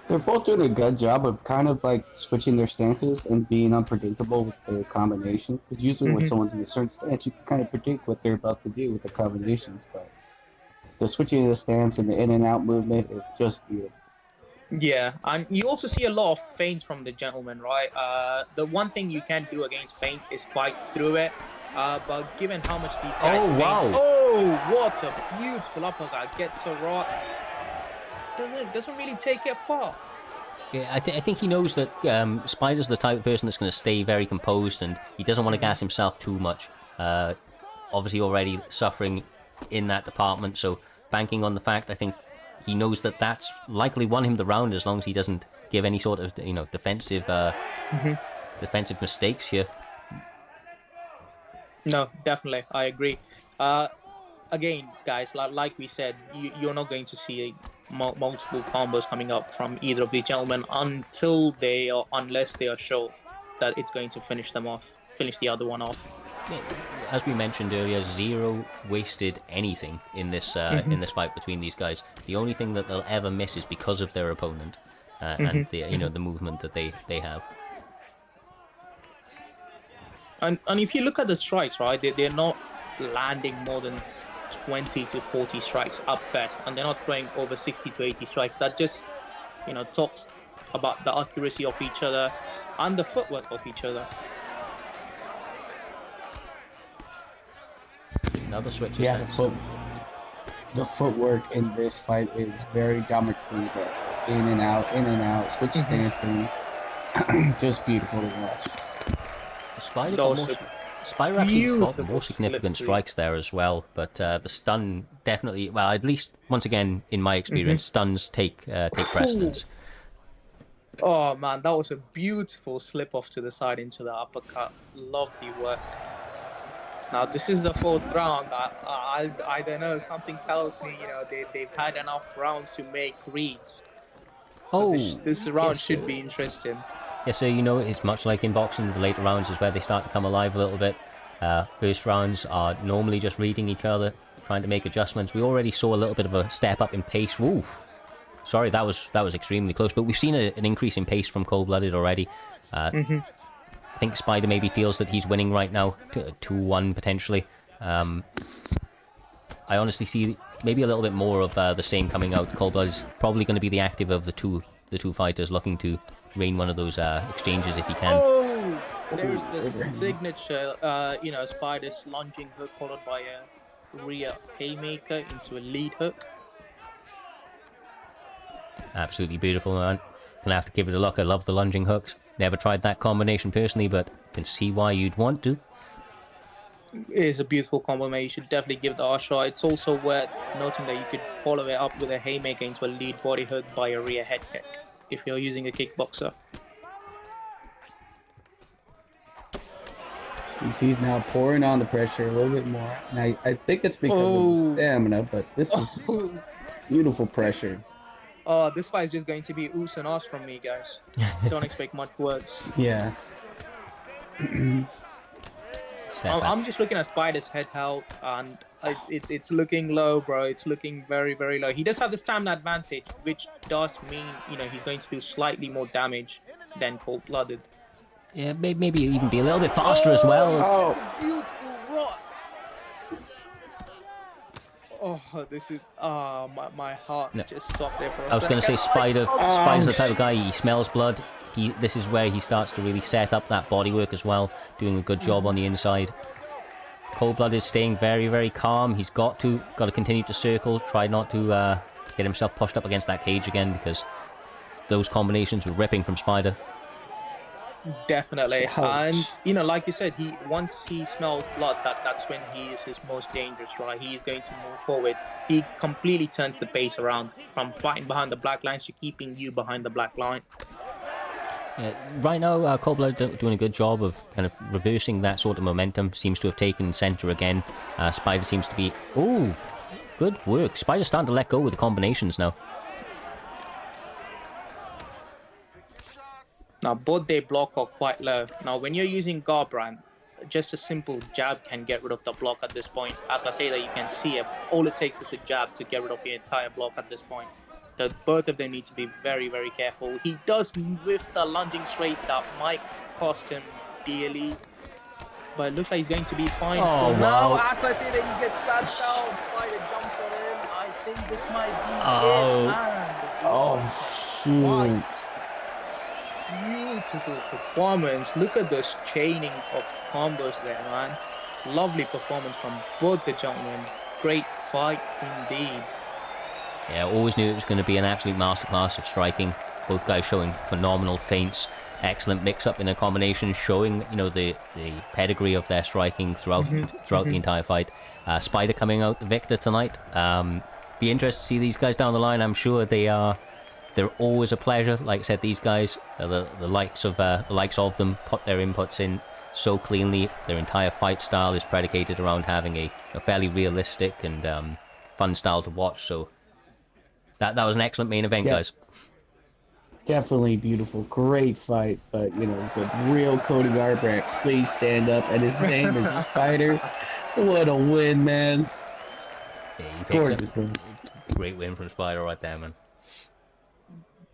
They're both doing a good job of kind of like switching their stances and being unpredictable with their combinations. Because usually when someone's in a certain stance, you can kind of predict what they're about to do with the combinations. But the switching of the stance and the in and out movement is just beautiful. Yeah, and you also see a lot of feints from the gentleman, right? The one thing you can't do against feint is fight through it. But given how much these guys wow. Oh, what a beautiful uppercut. Gets a rock. doesn't really take it far. Yeah, I think he knows that Spider's the type of person that's going to stay very composed, and he doesn't want to gas himself too much. Obviously, already suffering in that department, so banking on the fact, I think he knows that that's likely won him the round as long as he doesn't give any sort of defensive defensive mistakes here. No, definitely, I agree. Again, guys, like we said, you're not going to see multiple combos coming up from either of these gentlemen unless they are sure that it's going to finish the other one off. As we mentioned earlier, zero wasted anything in this fight between these guys. The only thing that they'll ever miss is because of their opponent and the movement that they have. And if you look at the strikes, right, they're not landing more than 20 to 40 strikes up best, and they're not throwing over 60 to 80 strikes. That just talks about the accuracy of each other and the footwork of each other. Another switch. Yeah, the footwork in this fight is very Dominic Cruz-esque. In and out, switch dancing. Just beautiful to watch. Spider actually got more significant strikes there as well, but the stun definitely, well, at least once again in my experience, stuns take precedence. Oh man, that was a beautiful slip off to the side into the uppercut. Lovely work. Now this is the fourth round. I don't know. Something tells me they've had enough rounds to make reads. So this round should be interesting. Yeah, so it's much like in boxing, the later rounds is where they start to come alive a little bit. First rounds are normally just reading each other, trying to make adjustments. We already saw a little bit of a step up in pace. Woo! Sorry, that was extremely close, but we've seen an increase in pace from Cold Blooded already. I think Spider maybe feels that he's winning right now, 2-1 potentially. I honestly see maybe a little bit more of the same coming out. Cold Blood is probably going to be the active of the two fighters, looking to rain one of those exchanges if he can. Oh, there's the signature, Spider's lunging hook followed by a rear haymaker into a lead hook. Absolutely beautiful, man. Gonna have to give it a look. I love the lunging hooks. Never tried that combination personally, but can see why you'd want to. It is a beautiful combination. You should definitely give that a shot. It's also worth noting that you could follow it up with a haymaker into a lead body hook by a rear head kick if you're using a kickboxer. He's now pouring on the pressure a little bit more. Now, I think it's because of the stamina, but this is beautiful pressure. This fight is just going to be oohs and ahs from me, guys. Don't expect much words. Yeah. I'm just looking at Spider's head health, and it's looking low, bro. It's looking very, very low. He does have the stamina advantage, which does mean he's going to do slightly more damage than Cold Blooded. Yeah, maybe even be a little bit faster as well. Oh, beautiful rock. Oh, this is my heart just stopped there for a second. I was going to say Spider's the type of guy, he smells blood. This is where he starts to really set up that bodywork as well, doing a good job on the inside. Cold Blood is staying very, very calm. He's got to continue to circle, try not to get himself pushed up against that cage again, because those combinations were ripping from Spider. Definitely. And like you said, once he smells blood, that's when he is his most dangerous, right? He's going to move forward. He completely turns the pace around from fighting behind the black lines to keeping you behind the black line. Right now, Cold Blood doing a good job of kind of reversing that sort of momentum. Seems to have taken center again. Spider seems to be... Oh, good work. Spider's starting to let go with the combinations now. Now, both their block are quite low. Now, when you're using Garbrandt, just a simple jab can get rid of the block at this point. As I say that, you can see it. All it takes is a jab to get rid of the entire block at this point. So both of them need to be very, very careful. He does whiff the lunging straight. That might cost him dearly. But it looks like he's going to be fine for now. As I say that, he gets sat down. Spider jumps on him. I think this might be it. And beautiful performance. Look at this chaining of combos there, man. Lovely performance from both the gentlemen. Great fight indeed. Yeah, always knew it was going to be an absolute masterclass of striking. Both guys showing phenomenal feints, excellent mix-up in their combinations, showing the pedigree of their striking throughout the entire fight. Spider coming out the victor tonight. Be interested to see these guys down the line. I'm sure they're always a pleasure. Like I said, these guys, the likes of them, put their inputs in so cleanly. Their entire fight style is predicated around having a fairly realistic and fun style to watch. So that was an excellent main event, guys. Definitely beautiful, great fight. But the real Cody Garbrandt, please stand up. And his name is Spider. What a win, man! Yeah, he picks Gorgeous win. Great win from Spider right there, man.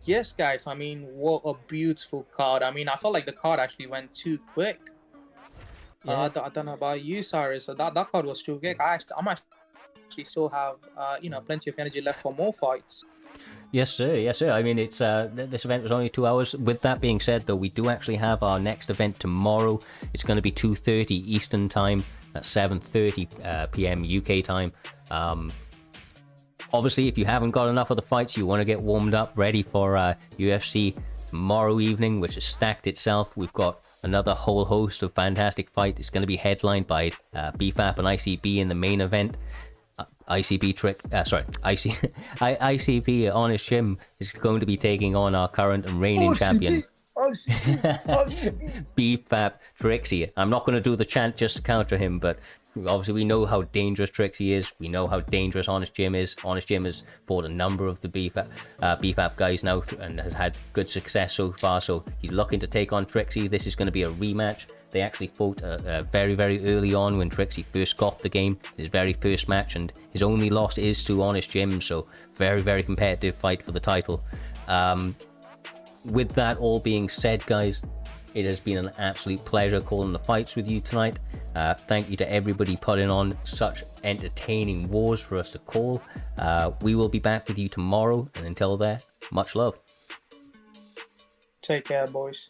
Yes, guys. I mean, what a beautiful card. I mean, I felt like the card actually went too quick. Yeah. I don't know about you, Cyrus. That card was too quick. I might actually still have plenty of energy left for more fights. Yes, sir. Yes, sir. I mean, it's this event was only 2 hours. With that being said, though, we do actually have our next event tomorrow. It's going to be 2:30 Eastern time. That's 7:30 p.m. UK time. Obviously, if you haven't got enough of the fights, you want to get warmed up, ready for UFC tomorrow evening, which is stacked itself. We've got another whole host of fantastic fights. It's going to be headlined by BFAP and ICB in the main event. ICB Honest Jim is going to be taking on our current and reigning champion. BFAP Trixie. I'm not going to do the chant just to counter him, but obviously we know how dangerous Trixie is. We know how dangerous Honest Jim is. Honest Jim has fought a number of the BFAP guys now and has had good success so far, so he's looking to take on Trixie. This is going to be a rematch. They actually fought very, very early on when Trixie first got the game, his very first match, and his only loss is to Honest Jim, so very, very competitive fight for the title. With that all being said, guys, it has been an absolute pleasure calling the fights with you tonight. Thank you to everybody putting on such entertaining wars for us to call. We will be back with you tomorrow, and until then, much love. Take care, boys.